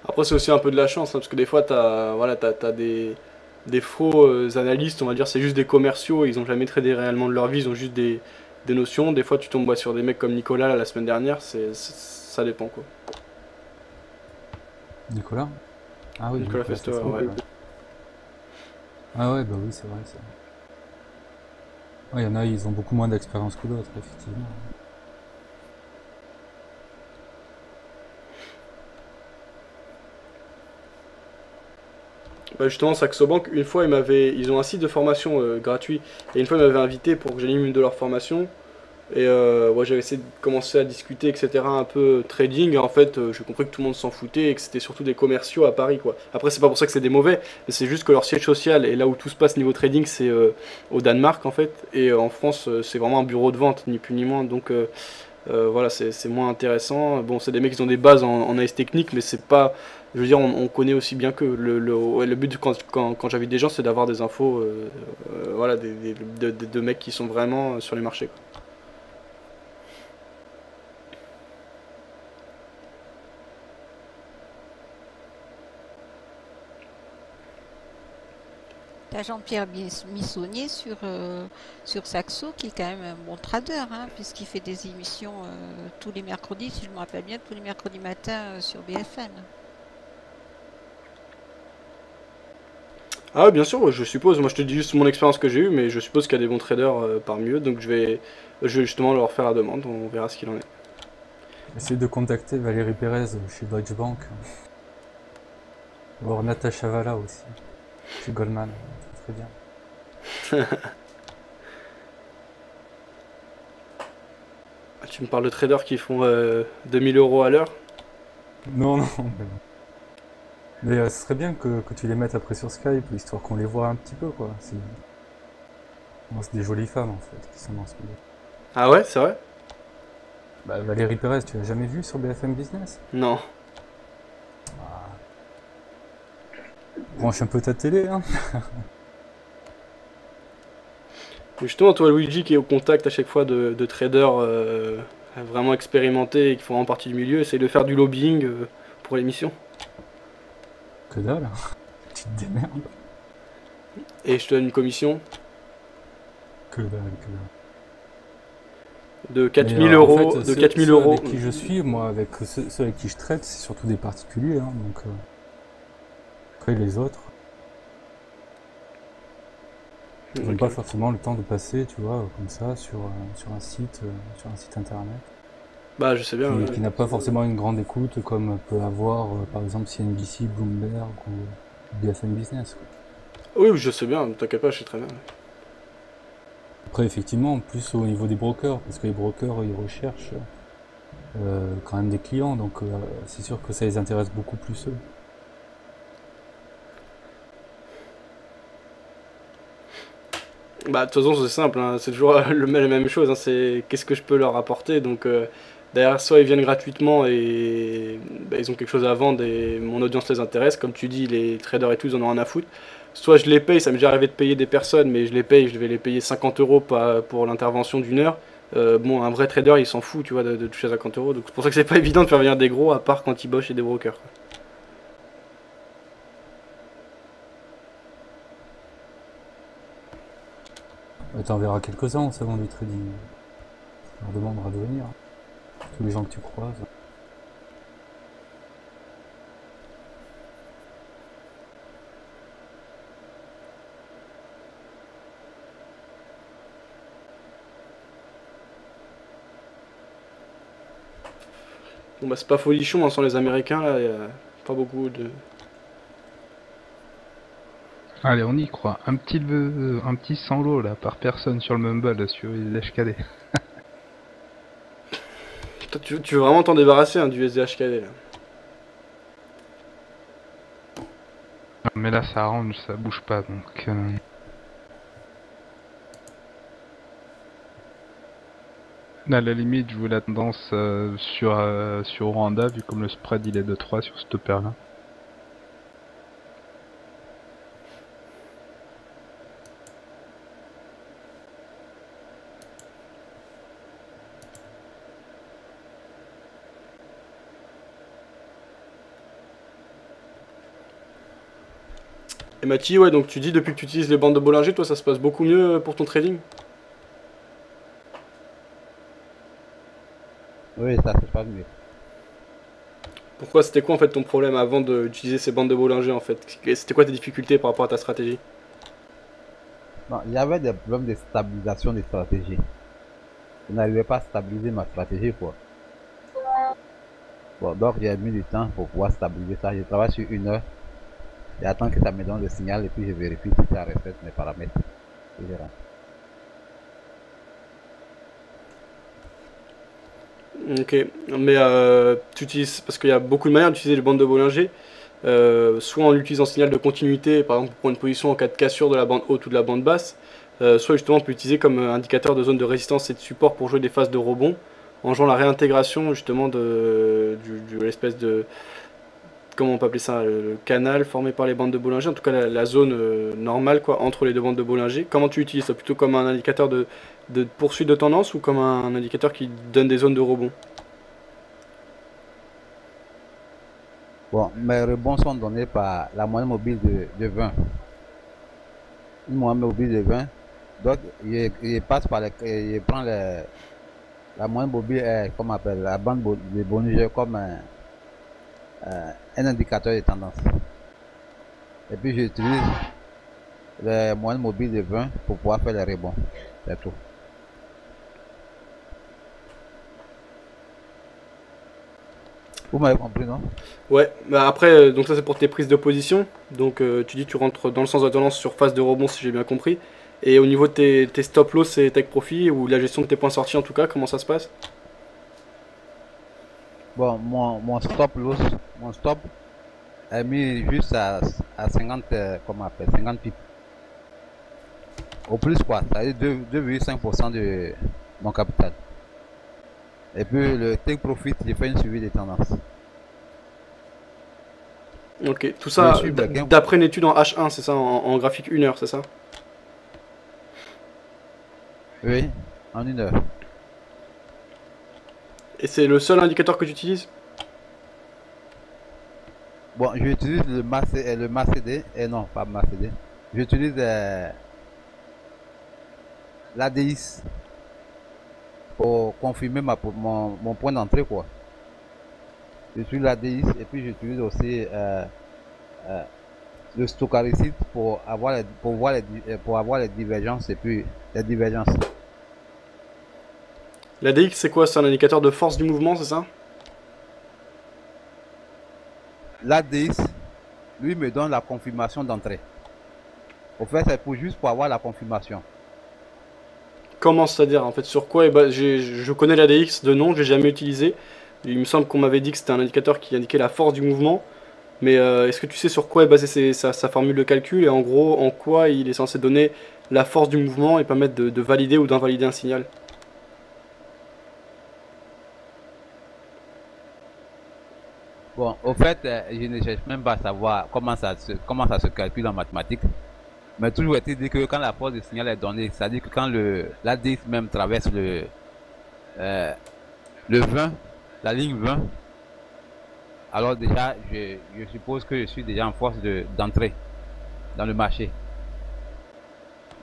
Après, c'est aussi un peu de la chance, hein, parce que des fois, t'as des faux analystes, on va dire, c'est juste des commerciaux, ils ont jamais tradé réellement de leur vie, ils ont juste des notions. Des fois, tu tombes sur des mecs comme Nicolas là, la semaine dernière, ça dépend, quoi. Nicolas? Ah oui, Nicolas Fastauer, ouais. Ah ouais, bah oui, c'est vrai. Ouais, il y en a, ils ont beaucoup moins d'expérience que d'autres, effectivement. Bah justement, Saxo Bank, une fois, ils ont un site de formation gratuit, et une fois, ils m'avaient invité pour que j'anime une de leurs formations. Et ouais, j'avais essayé de commencer à discuter, etc., un peu trading, et en fait, j'ai compris que tout le monde s'en foutait, et que c'était surtout des commerciaux à Paris, quoi. Après, c'est pas pour ça que c'est des mauvais, mais c'est juste que leur siège social, et là où tout se passe niveau trading, c'est au Danemark, en fait, et en France, c'est vraiment un bureau de vente, ni plus ni moins, donc voilà, c'est moins intéressant. Bon, c'est des mecs qui ont des bases en analyse technique, mais c'est pas... Je veux dire, on connaît aussi bien que ouais, le but quand j'invite des gens, c'est d'avoir des infos, voilà, de mecs qui sont vraiment sur les marchés, quoi. T'as Jean-Pierre Missonnier sur Saxo, qui est quand même un bon trader, hein, puisqu'il fait des émissions tous les mercredis, si je me rappelle bien, tous les mercredis matins sur BFM. Ah ouais, bien sûr, je suppose. Moi, je te dis juste mon expérience que j'ai eue, mais je suppose qu'il y a des bons traders parmi eux, donc je vais justement leur faire la demande, on verra ce qu'il en est. Essayez de contacter Valérie Pérez chez Deutsche Bank. Voir Natacha Valla aussi, chez Goldman. Très bien. Tu me parles de traders qui font 2000 € à l'heure? Non. Mais ce serait bien que tu les mettes après sur Skype, histoire qu'on les voit un petit peu, quoi. C'est des jolies femmes, en fait, qui sont dans ce milieu. Ah ouais, c'est vrai? Bah, Valérie Pérez, tu l'as jamais vue sur BFM Business? Non. Branche un peu ta télé, hein. Mais justement, toi, Luigi, qui est au contact à chaque fois de traders vraiment expérimentés et qui font vraiment partie du milieu, essaye de faire du lobbying pour l'émission. Que dalle. Tu te démerdes. Et je te donne une commission Que dalle. de 4000 euros. De 4000 euros. Avec qui je suis, moi, avec ceux avec qui je traite, c'est surtout des particuliers, hein, donc après les autres, ils n'ont pas forcément le temps de passer, tu vois, comme ça, sur un site internet. Bah, je sais bien. Qui n'a pas forcément une grande écoute, comme peut avoir, par exemple, CNBC, Bloomberg ou BFM Business, quoi. Oui, je sais bien, ne t'inquiète pas, je sais très bien. Après, effectivement, plus au niveau des brokers, parce que les brokers, ils recherchent quand même des clients, donc c'est sûr que ça les intéresse beaucoup plus eux. Bah, de toute façon, c'est simple, hein, c'est toujours la même chose, hein, c'est qu'est-ce que je peux leur apporter. Donc, derrière, soit ils viennent gratuitement et bah, ils ont quelque chose à vendre et mon audience les intéresse. Comme tu dis, les traders et tout, ils en ont rien à foutre. Soit je les paye, ça m'est déjà arrivé de payer des personnes, mais je les paye, je vais les payer 50 euros pour l'intervention d'une heure. Bon, un vrai trader, il s'en fout, tu vois, de toucher 50 euros. Donc, c'est pour ça que c'est pas évident de faire venir des gros, à part quand ils bossent chez des brokers. T'en verras quelques-uns au salon du trading. Tu leur demanderas de venir. Tous les gens que tu croises. Bon, bah, c'est pas folichon, hein, sans les Américains, là, y a pas beaucoup de. Allez, on y croit. Un petit 100 lots là par personne sur le Mumble là, sur les HKD. Toi, tu veux vraiment t'en débarrasser, hein, du SDHKD là. Ah, mais là ça arrange, ça bouge pas donc. Là, à la limite, je vois la tendance sur Rwanda, vu comme le spread il est de 3 sur cette paire là. Et Mathie, ouais, donc tu dis depuis que tu utilises les bandes de Bollinger, toi ça se passe beaucoup mieux pour ton trading? Oui, ça se passe mieux. Pourquoi? C'était quoi en fait ton problème avant d'utiliser ces bandes de Bollinger en fait? C'était quoi tes difficultés par rapport à ta stratégie? Non, il y avait des problèmes de stabilisation de stratégie. Je n'arrivais pas à stabiliser ma stratégie, quoi. Bon, donc j'ai mis du temps pour pouvoir stabiliser ça. Je travaille sur 1 heure. J'attends que ça me donne le signal et puis je vérifie si ça respecte mes paramètres. Et je rentre. Ok, mais tu utilises, parce qu'il y a beaucoup de manières d'utiliser les bandes de Bollinger, soit en utilisant signal de continuité, par exemple pour prendre une position en cas de cassure de la bande haute ou de la bande basse, soit justement on peut l'utiliser comme indicateur de zone de résistance et de support pour jouer des phases de rebond, en jouant la réintégration justement de l'espèce de, comment on peut appeler ça, le canal formé par les bandes de Bollinger, en tout cas la zone normale quoi, entre les deux bandes de Bollinger. Comment tu utilises ça? Plutôt comme un indicateur de poursuite de tendance ou comme un indicateur qui donne des zones de rebond? Bon, mes rebonds sont donnés par la moyenne mobile de 20. Une moyenne mobile de 20. Donc, il passe par il prend la moyenne mobile, comme on appelle, la bande de Bollinger comme un indicateur de tendance. Et puis j'utilise les moyennes mobiles de 20 pour pouvoir faire les rebonds. C'est tout. Vous m'avez compris, non? Ouais, bah après, donc ça c'est pour tes prises de position. Donc tu dis tu rentres dans le sens de la tendance sur phase de rebond si j'ai bien compris. Et au niveau de tes stop loss et take profit, ou la gestion de tes points sortis en tout cas, comment ça se passe? Bon, mon stop loss, mon stop est mis juste à 50, comment on appelle, 50 pips. Au plus quoi, ça veut dire 2,5% de mon capital. Et puis le take profit, j'ai fait une suivi des tendances. Ok, tout ça d'après une étude en H1, c'est ça, en graphique 1 heure, c'est ça? Oui, en 1 heure. Et c'est le seul indicateur que tu utilises? Bon, j'utilise le MACD, et non, pas MACD. J'utilise l'ADIS pour confirmer mon point d'entrée, quoi. J'utilise l'ADIS et puis j'utilise aussi le stochastique pour avoir les divergences et puis les divergences. L'ADX c'est quoi? C'est un indicateur de force du mouvement, c'est ça? L'ADX, lui, me donne la confirmation d'entrée. Au fait, c'est juste pour avoir la confirmation. Comment c'est-à-dire en fait sur quoi je connais l'ADX de nom, je l'ai jamais utilisé. Il me semble qu'on m'avait dit que c'était un indicateur qui indiquait la force du mouvement. Mais est-ce que tu sais sur quoi est basée sa formule de calcul et en gros en quoi il est censé donner la force du mouvement et permettre de valider ou d'invalider un signal? Bon, au fait, je ne cherche même pas à savoir comment ça se calcule en mathématiques. Mais toujours est-il dit que quand la force du signal est donnée, c'est-à-dire que quand l'ADX même traverse le 20, la ligne 20, alors déjà, je suppose que je suis déjà en force d'entrée dans le marché.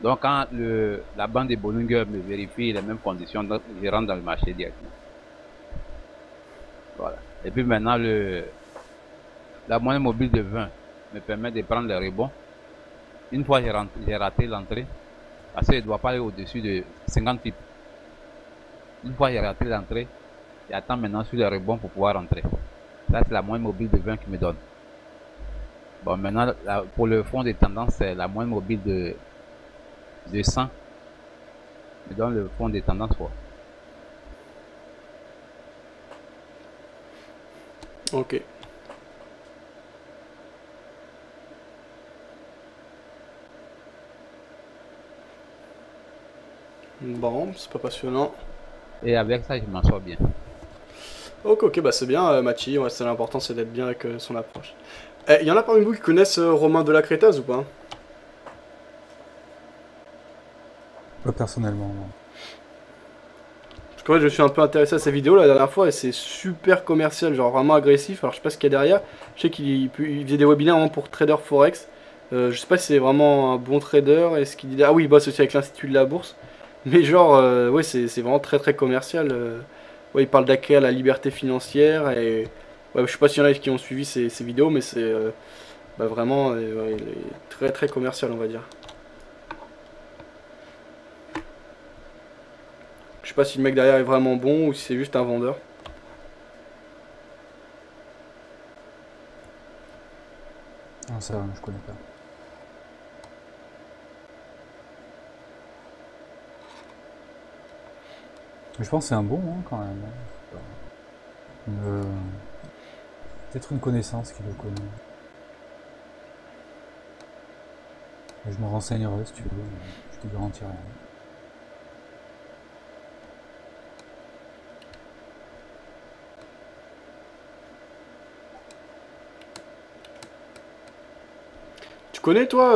Donc quand la bande de Bollinger me vérifie les mêmes conditions, donc je rentre dans le marché directement. Voilà. Et puis maintenant, la moyenne mobile de 20 me permet de prendre le rebond. Une fois j'ai raté l'entrée, parce que je ne dois pas aller au-dessus de 50 pips. Une fois j'ai raté l'entrée, j'attends maintenant sur le rebond pour pouvoir rentrer. Ça, c'est la moyenne mobile de 20 qui me donne. Bon, maintenant, pour le fond des tendances, c'est la moyenne mobile de 100 me donne le fond des tendances. Quoi. Ok. Bon, c'est pas passionnant. Et avec ça, je m'en sors bien. Ok, bah c'est bien, Machi. Ouais, c'est l'important, c'est d'être bien avec son approche. Il y en a parmi vous qui connaissent Romain de la Crétaz ou pas? Pas personnellement, non. Parce qu'en fait, je me suis un peu intéressé à ces vidéos la dernière fois et c'est super commercial, genre vraiment agressif. Alors je sais pas ce qu'il y a derrière. Je sais qu'il faisait des webinaires vraiment pour traders forex. Je sais pas si c'est vraiment un bon trader. Est-ce qu'il dit... Ah oui, il bosse aussi avec l'Institut de la Bourse. Mais genre, ouais, c'est vraiment très très commercial. Ouais, il parle d'acquérir la liberté financière et... Ouais, je sais pas s'il y en a qui ont suivi ces vidéos, mais c'est bah, vraiment ouais, il est très très commercial, on va dire. Je sais pas si le mec derrière est vraiment bon ou si c'est juste un vendeur. Non, ça, je connais pas. Mais je pense que c'est un bon, hein, quand même. Peut-être une connaissance qui le connaît. Mais je me renseignerai si tu veux, mais je te garantis rien. Tu connais toi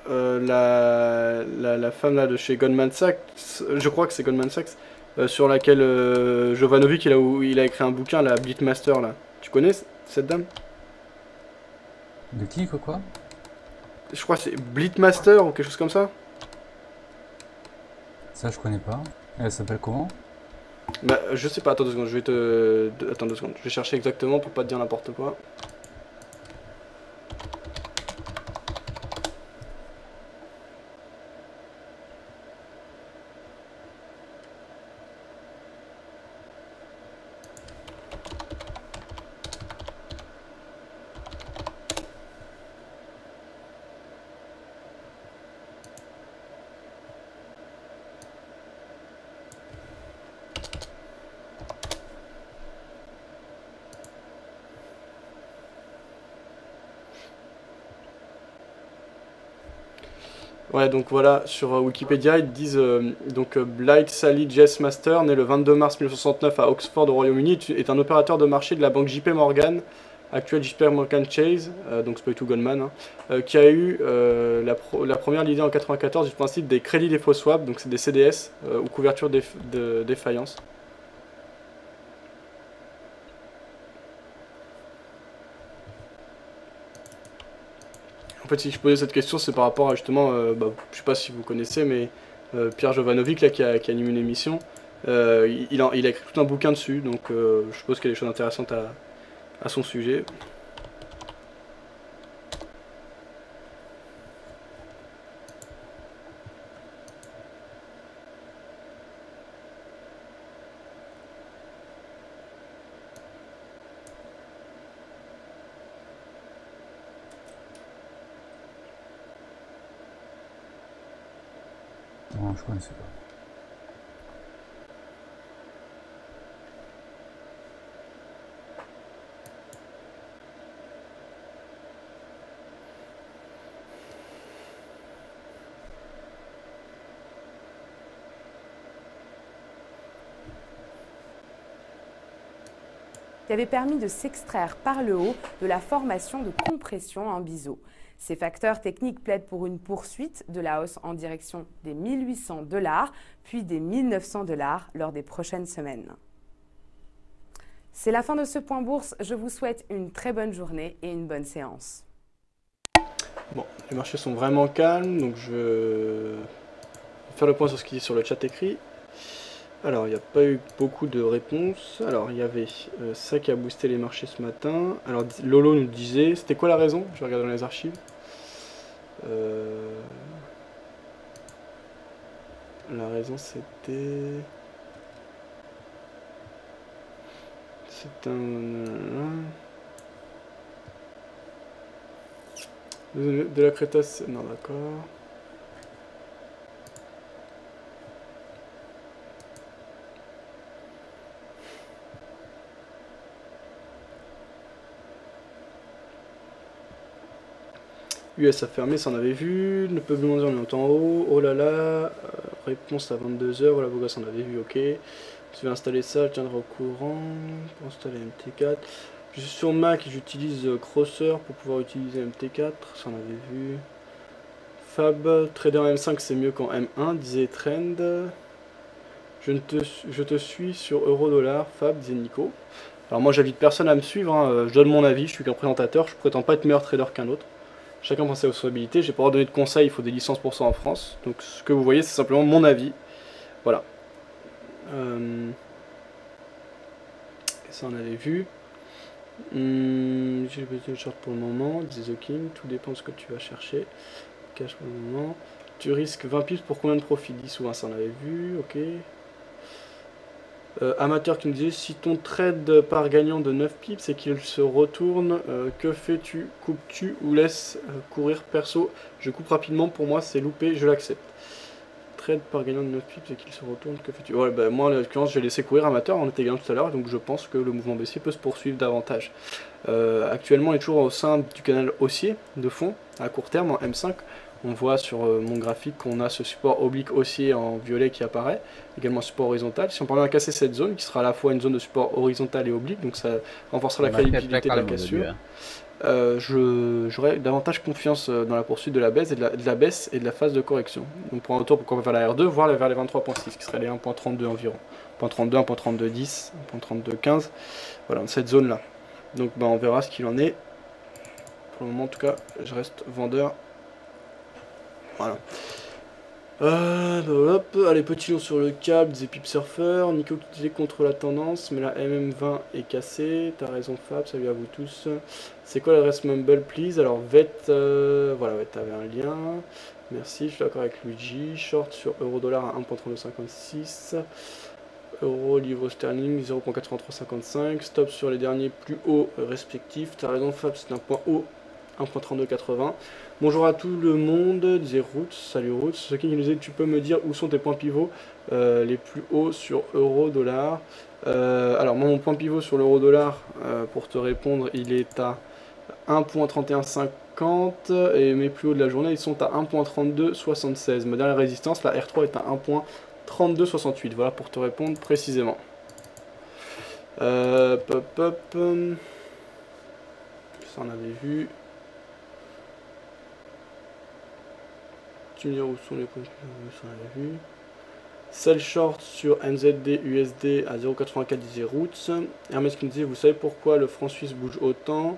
la femme là de chez Goldman Sachs, je crois que c'est Goldman Sachs, sur laquelle Jovanovic il a écrit un bouquin, la Blitmaster là. Tu connais cette dame? De qui, quoi? Je crois que c'est Blitmaster ou quelque chose comme ça. Ça, je connais pas. Elle s'appelle comment? Bah, je sais pas, attends 2 secondes, Attends 2 secondes, je vais chercher exactement pour pas te dire n'importe quoi. Ouais, donc voilà, sur Wikipédia, ils disent Blythe Sally Jess Master, né le 22 mars 1969 à Oxford au Royaume-Uni, est un opérateur de marché de la banque JP Morgan, actuelle JP Morgan Chase, donc c'est pas du tout Goldman, hein, qui a eu la première idée en 94 du principe des crédits défaut swap, donc c'est des CDS ou couverture de défaillance. En fait, si je posais cette question, c'est par rapport à justement, bah, je sais pas si vous connaissez, mais Pierre Jovanovic, là, qui anime une émission, il a écrit tout un bouquin dessus, donc je suppose qu'il y a des choses intéressantes à son sujet. Non, je connaissais pas. Qui avait permis de s'extraire par le haut de la formation de compression en biseau. Ces facteurs techniques plaident pour une poursuite de la hausse en direction des 1800 $, puis des 1900 $ lors des prochaines semaines. C'est la fin de ce point bourse. Je vous souhaite une très bonne journée et une bonne séance. Bon, les marchés sont vraiment calmes, donc je vais faire le point sur ce qui est sur le chat écrit. Alors, il n'y a pas eu beaucoup de réponses. Alors, il y avait ça qui a boosté les marchés ce matin. Alors, Lolo nous disait... C'était quoi la raison? Je vais regarder dans les archives. La raison, c'était... C'est un... De la crétace... Non, d'accord. US a fermé, ça on avait vu. Le peuple mondial on est en haut. Oh là là. Réponse à 22h. Voilà, Bogas on avait vu, ok. Je vais installer ça, je tiendrai au courant. Pour installer MT4. Je suis sur Mac et j'utilise Crosser pour pouvoir utiliser MT4. Ça on avait vu. Fab, Trader M5 c'est mieux qu'en M1, disait Trend. Je te suis sur euro-dollar, Fab, disait Nico. Alors moi j'invite personne à me suivre, hein. Je donne mon avis, je suis qu'un présentateur, je prétends pas être meilleur trader qu'un autre. Chacun pense à ses responsabilités, j'ai pas le droit de donner de conseils, il faut des licences pour ça en France. Donc ce que vous voyez c'est simplement mon avis. Voilà. Ça on avait vu. J'ai besoin de short pour le moment, disait The King, tout dépend de ce que tu vas chercher. Cash pour le moment. Tu risques 20 pips pour combien de profits? 10 ou 20, ça on avait vu, ok. Amateur qui nous disait, si ton trade part gagnant de 9 pips et qu'il se retourne, que fais-tu? Coupes-tu ou laisses courir? Perso, je coupe rapidement, pour moi c'est loupé, je l'accepte. Trade par gagnant de 9 pips et qu'il se retourne, que fais-tu? Ouais, bah, moi en l'occurrence j'ai laissé courir Amateur, on était gagnant tout à l'heure, donc je pense que le mouvement baissier peut se poursuivre davantage. Actuellement on est toujours au sein du canal haussier de fond, à court terme en M5. On voit sur mon graphique qu'on a ce support oblique haussier en violet qui apparaît, également support horizontal. Si on parvient à casser cette zone, qui sera à la fois une zone de support horizontal et oblique, donc ça renforcera la crédibilité de la cassure, j'aurai davantage confiance dans la poursuite de la baisse et de la phase de correction. Donc pour un retour, pourquoi pas vers la R2, voire vers les 23.6, qui serait les 1.32 environ. 1.32, 1.32.10, 1.32.15, voilà, dans cette zone-là. Donc on verra ce qu'il en est. Pour le moment, en tout cas, je reste vendeur. Voilà. Hop. Allez, petit lot sur le câble, des Pip Surfer. Nico qui disait contre la tendance, mais la MM20 est cassée. T'as raison, Fab, salut à vous tous. C'est quoi l'adresse Mumble, please? Alors, voilà, VET avait un lien. Merci, je suis d'accord avec Luigi. Short sur euro-dollar à 1.3256. Euro, livre sterling 0.8355. Stop sur les derniers plus hauts respectifs. T'as raison, Fab, c'est un point haut. 1.3280. Bonjour à tout le monde, disait Roots, salut Roots. Ce qui nous disait, tu peux me dire où sont tes points pivots les plus hauts sur euro-dollar. Alors moi mon point pivot sur l'euro-dollar, pour te répondre, il est à 1.3150 et mes plus hauts de la journée ils sont à 1.3276. Ma dernière résistance, la R3 est à 1.3268. Voilà pour te répondre précisément. Ça on avait vu. Tu me dis où sont les points, ça on avait vu. Sell short sur NZD USD à 0.84 disait Roots. Hermès qui me disait, vous savez pourquoi le franc suisse bouge autant?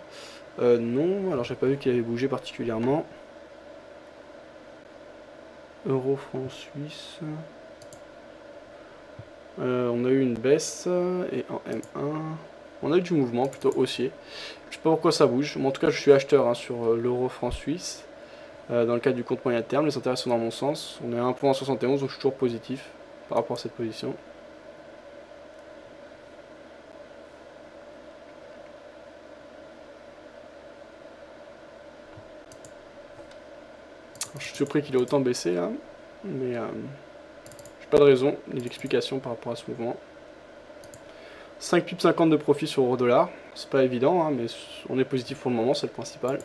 Non, alors j'ai pas vu qu'il avait bougé particulièrement. Euro franc suisse. On a eu une baisse et en M1 on a eu du mouvement plutôt haussier. Je sais pas pourquoi ça bouge, mais en tout cas je suis acheteur hein, sur l'euro franc suisse. Dans le cadre du compte moyen terme, les intérêts sont dans mon sens. On est à 1.71, donc je suis toujours positif par rapport à cette position. Je suis surpris qu'il ait autant baissé là, mais pas de raison ni d'explication par rapport à ce mouvement. 5 pips 50 de profit sur euro-dollar. C'est pas évident, hein, mais on est positif pour le moment, c'est le principal.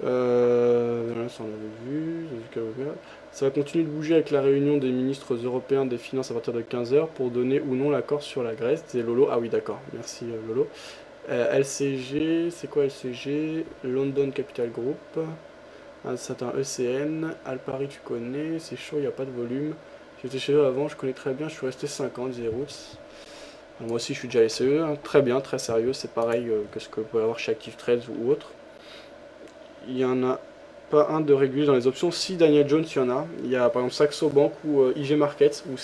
Ça on avait vu. Ça va continuer de bouger avec la réunion des ministres européens des finances à partir de 15 h pour donner ou non l'accord sur la Grèce. C'est Lolo. Ah oui, d'accord. Merci Lolo. LCG, c'est quoi LCG? London Capital Group. C'est un ECN. Alpari, tu connais. C'est chaud, il n'y a pas de volume. J'étais chez eux avant, je connais très bien. Je suis resté 5 ans, Zeroutes. Moi aussi, je suis déjà SE. Hein. Très bien, très sérieux. C'est pareil que ce que vous pouvez avoir chez Active Trades ou autre. Il y en a pas un de régulier dans les options. Si Daniel Jones, il y en a. Il y a par exemple Saxo Bank ou IG Markets ou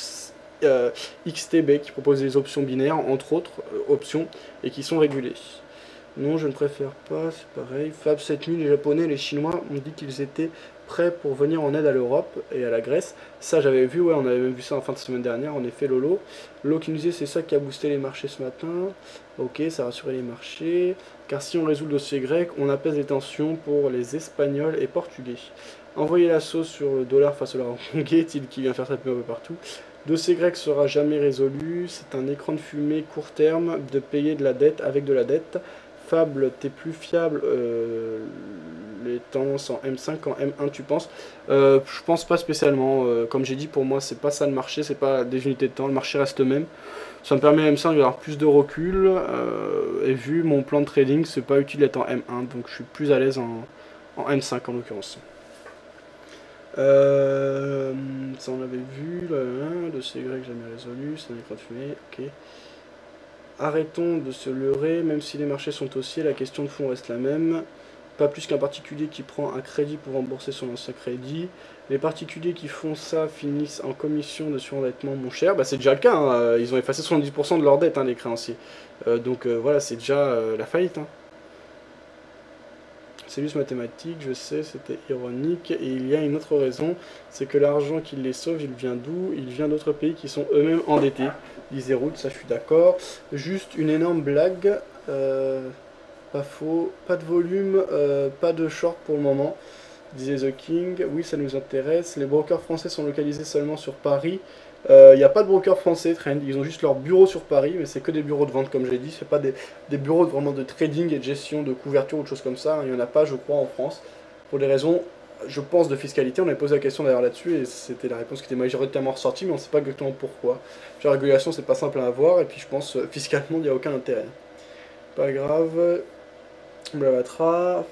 XTB qui proposent des options binaires, entre autres options, et qui sont régulées. Non, je ne préfère pas, c'est pareil. Fab 7000, les Japonais et les Chinois ont dit qu'ils étaient prêts pour venir en aide à l'Europe et à la Grèce. Ça, j'avais vu, ouais, on avait même vu ça en fin de semaine dernière, en effet, Lolo. Lolo qui nous disait, c'est ça qui a boosté les marchés ce matin. Ok, ça a rassuré les marchés. Car si on résout le dossier grec, on apaise les tensions pour les Espagnols et Portugais. Envoyer la sauce sur le dollar face au euro qui vient faire ça un peu partout. Le dossier grec sera jamais résolu. C'est un écran de fumée court terme de payer de la dette avec de la dette. Fable, t'es plus fiable les tendances en M5 qu'en M1, tu penses? Je pense pas spécialement. Comme j'ai dit, pour moi, c'est pas ça le marché, c'est pas des unités de temps. Le marché reste le même. Ça me permet M5 d'avoir plus de recul. Et vu mon plan de trading, c'est pas utile d'être en M1, donc je suis plus à l'aise en M5 en l'occurrence. Ça on avait vu, le dossier grec jamais résolu, c'est un écran de fumée, ok. Arrêtons de se leurrer, même si les marchés sont haussiers, la question de fond reste la même. Pas plus qu'un particulier qui prend un crédit pour rembourser son ancien crédit. Les particuliers qui font ça finissent en commission de surendettement, mon cher. Bah, c'est déjà le cas, hein. Ils ont effacé 70% de leur dette, hein, les créanciers. Donc voilà, c'est déjà la faillite. Hein. C'est juste mathématique, je sais, c'était ironique. Et il y a une autre raison, c'est que l'argent qui les sauve, il vient d'où? Il vient d'autres pays qui sont eux-mêmes endettés. Disait Route, ça je suis d'accord. Juste une énorme blague. Pas faux. Pas de volume, pas de short pour le moment. Disait The King. Oui, ça nous intéresse. Les brokers français sont localisés seulement sur Paris. Il n'y a pas de brokers français, Trend. Ils ont juste leur bureau sur Paris, mais c'est que des bureaux de vente, comme j'ai dit. C'est pas des bureaux vraiment de trading et de gestion de couverture ou de choses comme ça. Il n'y en a pas, je crois, en France. Pour des raisons, je pense, de fiscalité. On avait posé la question d'ailleurs là-dessus et c'était la réponse qui était majoritairement ressortie, mais on ne sait pas exactement pourquoi. La régulation, c'est pas simple à avoir et puis je pense fiscalement, il n'y a aucun intérêt. Pas grave. Blabatra.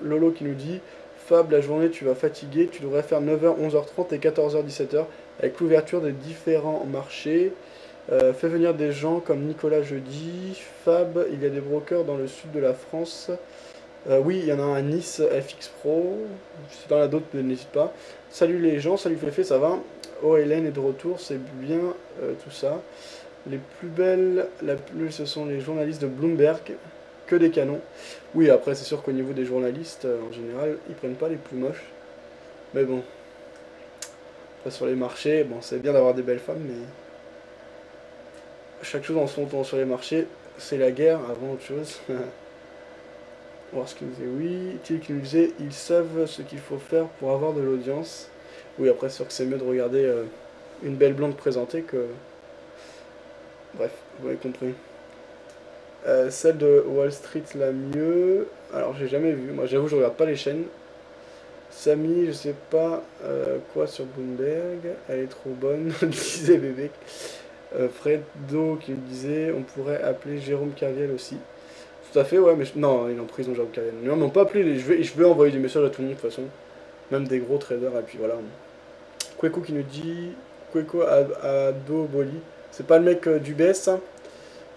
Lolo qui nous dit Fab, la journée, tu vas fatiguer. Tu devrais faire 9h, 11h30 et 14h, 17h avec l'ouverture des différents marchés. Fais venir des gens comme Nicolas jeudi. Fab, il y a des brokers dans le sud de la France. Oui, il y en a un à Nice, FX Pro. Si t'en as d'autres, n'hésite pas. Salut les gens, salut Féfé, ça va? Oh, Hélène est de retour, c'est bien tout ça. Les plus belles, ce sont les journalistes de Bloomberg, que des canons. Oui, après, c'est sûr qu'au niveau des journalistes, en général, ils prennent pas les plus moches. Mais bon. Après, sur les marchés, bon, c'est bien d'avoir des belles femmes, mais chaque chose en son temps sur les marchés, c'est la guerre avant autre chose. On va voir ce qu'il nous disait. Oui, Thiel qui nous disait, ils savent ce qu'il faut faire pour avoir de l'audience. Oui, après, c'est sûr que c'est mieux de regarder une belle blonde présentée que... Bref, vous avez compris. Celle de Wall Street la mieux... Alors, j'ai jamais vu. Moi, j'avoue, je regarde pas les chaînes. Samy, je sais pas quoi sur Bloomberg. Elle est trop bonne, disait bébé. Fredo qui me disait, on pourrait appeler Jérôme Carviel aussi. Tout à fait, ouais, mais non, il est en prison, Jérôme Carviel. Non, non, pas appeler, je vais envoyer des messages à tout le monde de toute façon. Même des gros traders, et puis voilà. Kweko qui nous dit, Kweko Ado Boli. C'est pas le mec d'UBS, ça?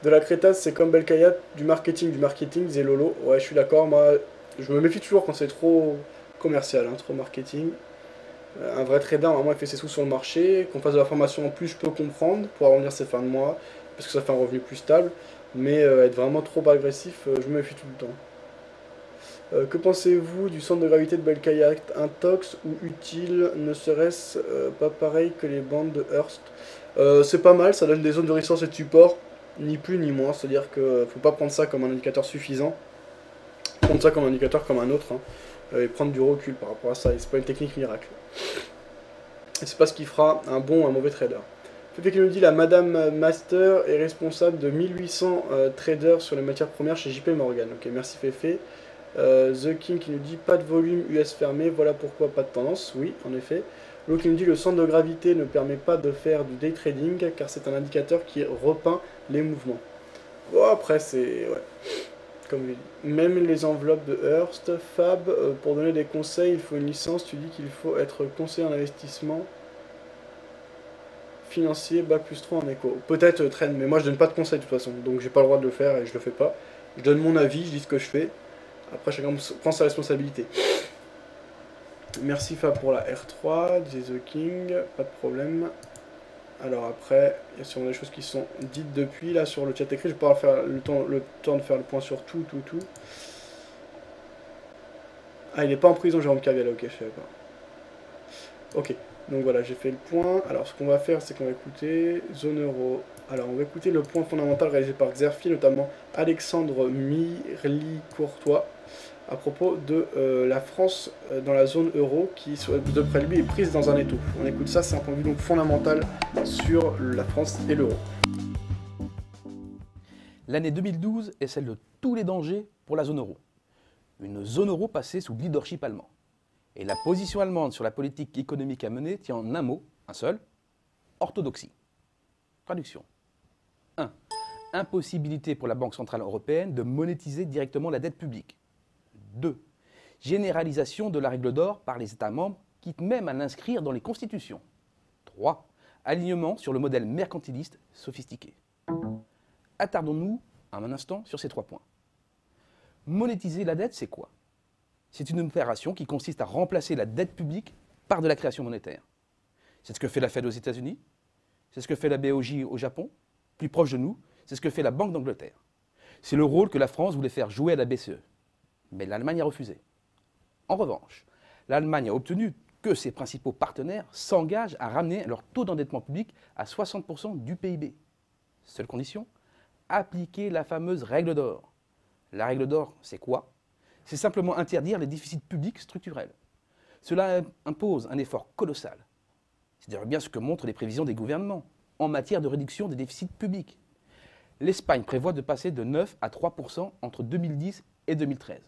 De la Crétas, c'est comme Belkayat, du marketing, disait Lolo. Ouais, je suis d'accord, moi, je me méfie toujours quand c'est trop commercial, hein, trop marketing. Un vrai trader, normalement, il fait ses sous sur le marché. Qu'on fasse de la formation en plus, je peux comprendre, pour arrondir ses fins de mois, parce que ça fait un revenu plus stable. Mais être vraiment trop agressif, je me méfie tout le temps. Que pensez-vous du centre de gravité de Belkayat? Intox ou utile? Ne serait-ce pas pareil que les bandes de Hearst? C'est pas mal, ça donne des zones de résistance et de support, ni plus ni moins. C'est-à-dire que faut pas prendre ça comme un indicateur suffisant. Prendre ça comme un indicateur comme un autre. Hein. Et prendre du recul par rapport à ça, et c'est pas une technique miracle. Et c'est pas ce qui fera un bon ou un mauvais trader. Fefe qui nous dit la Madame Master est responsable de 1800 traders sur les matières premières chez JP Morgan. Ok, merci Fefe. The King qui nous dit pas de volume US fermé, voilà pourquoi pas de tendance. Oui, en effet. L'eau qui nous dit le centre de gravité ne permet pas de faire du day trading car c'est un indicateur qui repeint les mouvements. Bon, après, c'est. Ouais. Comme je dis. Même les enveloppes de Hearst, Fab, pour donner des conseils, il faut une licence. Tu dis qu'il faut être conseiller en investissement financier, bac plus 3 en éco. Peut-être Trend, mais moi je donne pas de conseils de toute façon, donc j'ai pas le droit de le faire et je le fais pas. Je donne mon avis, je dis ce que je fais. Après, chacun prend sa responsabilité. Merci Fab pour la R3, disait The King, pas de problème. Alors après, il y a sûrement des choses qui sont dites depuis, là sur le chat écrit, je vais pouvoir faire le temps de faire le point sur tout. Ah, il n'est pas en prison, Jérôme Caviel, ok, je savais pas. Ok, donc voilà, j'ai fait le point. Alors ce qu'on va faire, c'est qu'on va écouter zone euro. Alors on va écouter le point fondamental réalisé par Xerfi, notamment Alexandre Mirly-Courtois, à propos de la France dans la zone euro qui, de près de lui, est prise dans un étau. On écoute ça, c'est un point de vue donc fondamental sur la France et l'euro. L'année 2012 est celle de tous les dangers pour la zone euro. Une zone euro passée sous leadership allemand. Et la position allemande sur la politique économique à mener tient en un mot, un seul, orthodoxie. Traduction. 1. Impossibilité pour la Banque Centrale Européenne de monétiser directement la dette publique. 2. Généralisation de la règle d'or par les États membres, quitte même à l'inscrire dans les constitutions. 3. Alignement sur le modèle mercantiliste sophistiqué. Attardons-nous un instant sur ces 3 points. Monétiser la dette, c'est quoi? C'est une opération qui consiste à remplacer la dette publique par de la création monétaire. C'est ce que fait la Fed aux États-Unis, c'est ce que fait la BOJ au Japon, plus proche de nous, c'est ce que fait la Banque d'Angleterre. C'est le rôle que la France voulait faire jouer à la BCE. Mais l'Allemagne a refusé. En revanche, l'Allemagne a obtenu que ses principaux partenaires s'engagent à ramener leur taux d'endettement public à 60% du PIB. Seule condition, appliquer la fameuse règle d'or. La règle d'or, c'est quoi? C'est simplement interdire les déficits publics structurels. Cela impose un effort colossal. C'est d'ailleurs bien ce que montrent les prévisions des gouvernements en matière de réduction des déficits publics. L'Espagne prévoit de passer de 9 à 3% entre 2010 et 2013.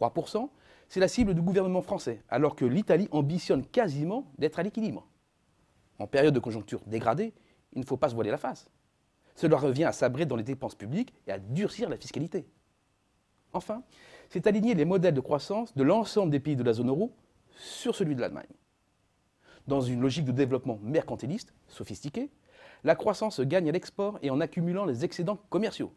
3%, c'est la cible du gouvernement français, alors que l'Italie ambitionne quasiment d'être à l'équilibre. En période de conjoncture dégradée, il ne faut pas se voiler la face. Cela revient à sabrer dans les dépenses publiques et à durcir la fiscalité. Enfin, c'est aligner les modèles de croissance de l'ensemble des pays de la zone euro sur celui de l'Allemagne. Dans une logique de développement mercantiliste, sophistiquée, la croissance gagne à l'export et en accumulant les excédents commerciaux.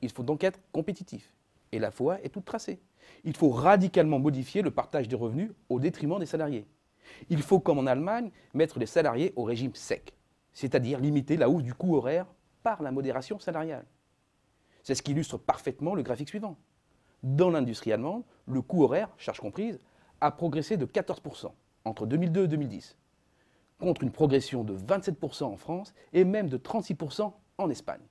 Il faut donc être compétitif. Et la voie est toute tracée. Il faut radicalement modifier le partage des revenus au détriment des salariés. Il faut, comme en Allemagne, mettre les salariés au régime sec, c'est-à-dire limiter la hausse du coût horaire par la modération salariale. C'est ce qu'illustre parfaitement le graphique suivant. Dans l'industrie allemande, le coût horaire, charge comprise, a progressé de 14% entre 2002 et 2010, contre une progression de 27% en France et même de 36% en Espagne.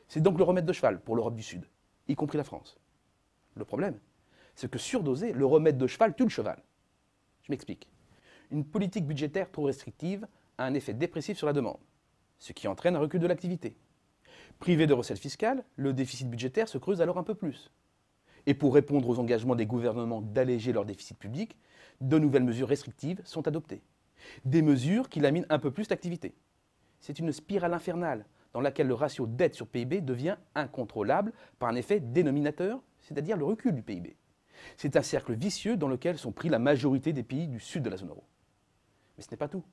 C'est donc le remède de cheval pour l'Europe du Sud, y compris la France. Le problème, c'est que surdosé, le remède de cheval tue le cheval. Je m'explique. Une politique budgétaire trop restrictive a un effet dépressif sur la demande, ce qui entraîne un recul de l'activité. Privé de recettes fiscales, le déficit budgétaire se creuse alors un peu plus. Et pour répondre aux engagements des gouvernements d'alléger leur déficit public, de nouvelles mesures restrictives sont adoptées. Des mesures qui laminent un peu plus l'activité. C'est une spirale infernale dans laquelle le ratio dette sur PIB devient incontrôlable par un effet dénominateur, c'est-à-dire le recul du PIB. C'est un cercle vicieux dans lequel sont pris la majorité des pays du sud de la zone euro. Mais ce n'est pas tout.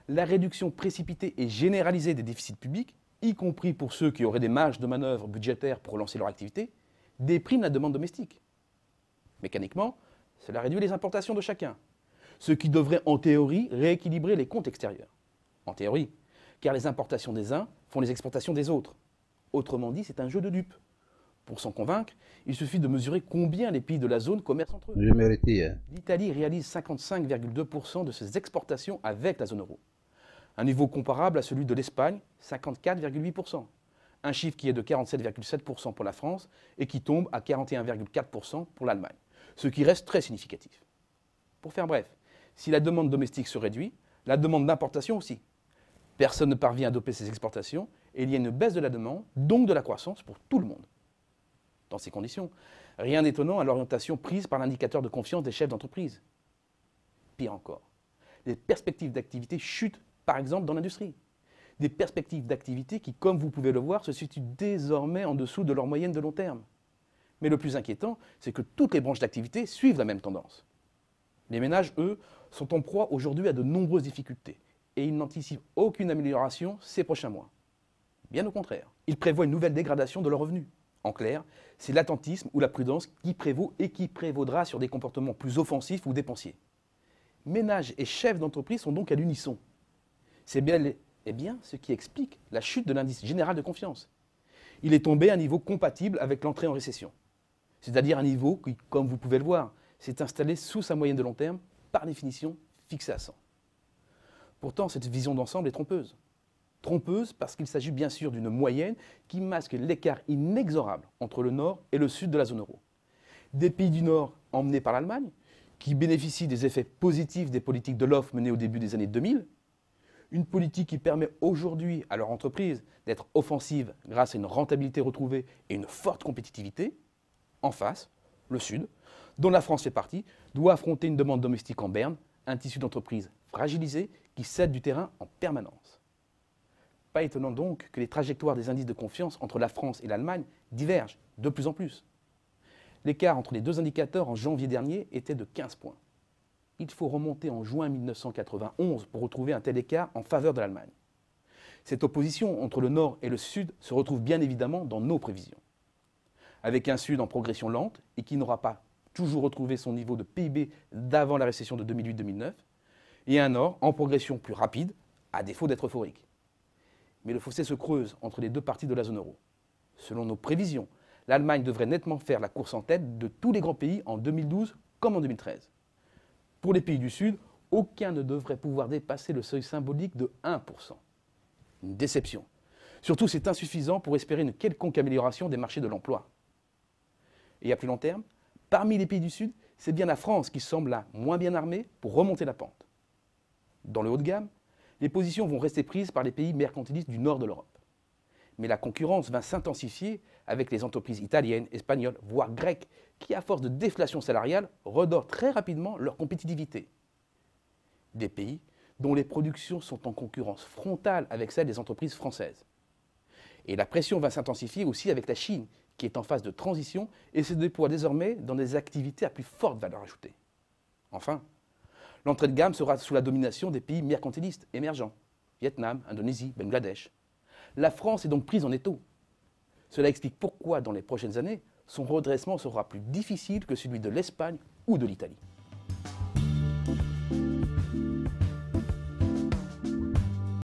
La réduction précipitée et généralisée des déficits publics, y compris pour ceux qui auraient des marges de manœuvre budgétaires pour relancer leur activité, déprime la demande domestique. Mécaniquement, cela réduit les importations de chacun, ce qui devrait en théorie rééquilibrer les comptes extérieurs. En théorie, car les importations des uns font les exportations des autres. Autrement dit, c'est un jeu de dupes. Pour s'en convaincre, il suffit de mesurer combien les pays de la zone commercent entre eux. L'Italie réalise 55,2% de ses exportations avec la zone euro. Un niveau comparable à celui de l'Espagne, 54,8%. Un chiffre qui est de 47,7% pour la France et qui tombe à 41,4% pour l'Allemagne, ce qui reste très significatif. Pour faire bref, si la demande domestique se réduit, La demande d'importation aussi. Personne ne parvient à doper ses exportations et il y a une baisse de la demande, donc de la croissance pour tout le monde. Dans ces conditions, rien d'étonnant à l'orientation prise par l'indicateur de confiance des chefs d'entreprise. Pire encore, les perspectives d'activité chutent, par exemple dans l'industrie. Des perspectives d'activité qui, comme vous pouvez le voir, se situent désormais en dessous de leur moyenne de long terme. Mais le plus inquiétant, c'est que toutes les branches d'activité suivent la même tendance. Les ménages, eux, sont en proie aujourd'hui à de nombreuses difficultés et ils n'anticipent aucune amélioration ces prochains mois. Bien au contraire, ils prévoient une nouvelle dégradation de leurs revenus. En clair, c'est l'attentisme ou la prudence qui prévaut et qui prévaudra sur des comportements plus offensifs ou dépensiers. Ménages et chefs d'entreprise sont donc à l'unisson. C'est bien, ce qui explique la chute de l'indice général de confiance. Il est tombé à un niveau compatible avec l'entrée en récession. C'est-à-dire un niveau qui, comme vous pouvez le voir, s'est installé sous sa moyenne de long terme, par définition fixée à 100. Pourtant, cette vision d'ensemble est trompeuse. Trompeuse parce qu'il s'agit bien sûr d'une moyenne qui masque l'écart inexorable entre le nord et le sud de la zone euro. Des pays du nord emmenés par l'Allemagne, qui bénéficient des effets positifs des politiques de l'offre menées au début des années 2000, une politique qui permet aujourd'hui à leur entreprise d'être offensive grâce à une rentabilité retrouvée et une forte compétitivité. En face, le Sud, dont la France fait partie, doit affronter une demande domestique en berne, un tissu d'entreprise fragilisé qui cède du terrain en permanence. Pas étonnant donc que les trajectoires des indices de confiance entre la France et l'Allemagne divergent de plus en plus. L'écart entre les deux indicateurs en janvier dernier était de 15 points. Il faut remonter en juin 1991 pour retrouver un tel écart en faveur de l'Allemagne. Cette opposition entre le Nord et le Sud se retrouve bien évidemment dans nos prévisions. Avec un Sud en progression lente et qui n'aura pas toujours retrouvé son niveau de PIB d'avant la récession de 2008-2009, et un Nord en progression plus rapide, à défaut d'être euphorique. Mais le fossé se creuse entre les deux parties de la zone euro. Selon nos prévisions, l'Allemagne devrait nettement faire la course en tête de tous les grands pays en 2012 comme en 2013. Pour les pays du Sud, aucun ne devrait pouvoir dépasser le seuil symbolique de 1%. Une déception. Surtout, c'est insuffisant pour espérer une quelconque amélioration des marchés de l'emploi. Et à plus long terme, parmi les pays du Sud, c'est bien la France qui semble la moins bien armée pour remonter la pente. Dans le haut de gamme, les positions vont rester prises par les pays mercantilistes du nord de l'Europe. Mais la concurrence va s'intensifier avec les entreprises italiennes, espagnoles, voire grecques, qui, à force de déflation salariale, redorent très rapidement leur compétitivité. Des pays dont les productions sont en concurrence frontale avec celles des entreprises françaises. Et la pression va s'intensifier aussi avec la Chine, qui est en phase de transition et se déploie désormais dans des activités à plus forte valeur ajoutée. Enfin, l'entrée de gamme sera sous la domination des pays mercantilistes émergents, Vietnam, Indonésie, Bangladesh. La France est donc prise en étau. Cela explique pourquoi, dans les prochaines années, son redressement sera plus difficile que celui de l'Espagne ou de l'Italie.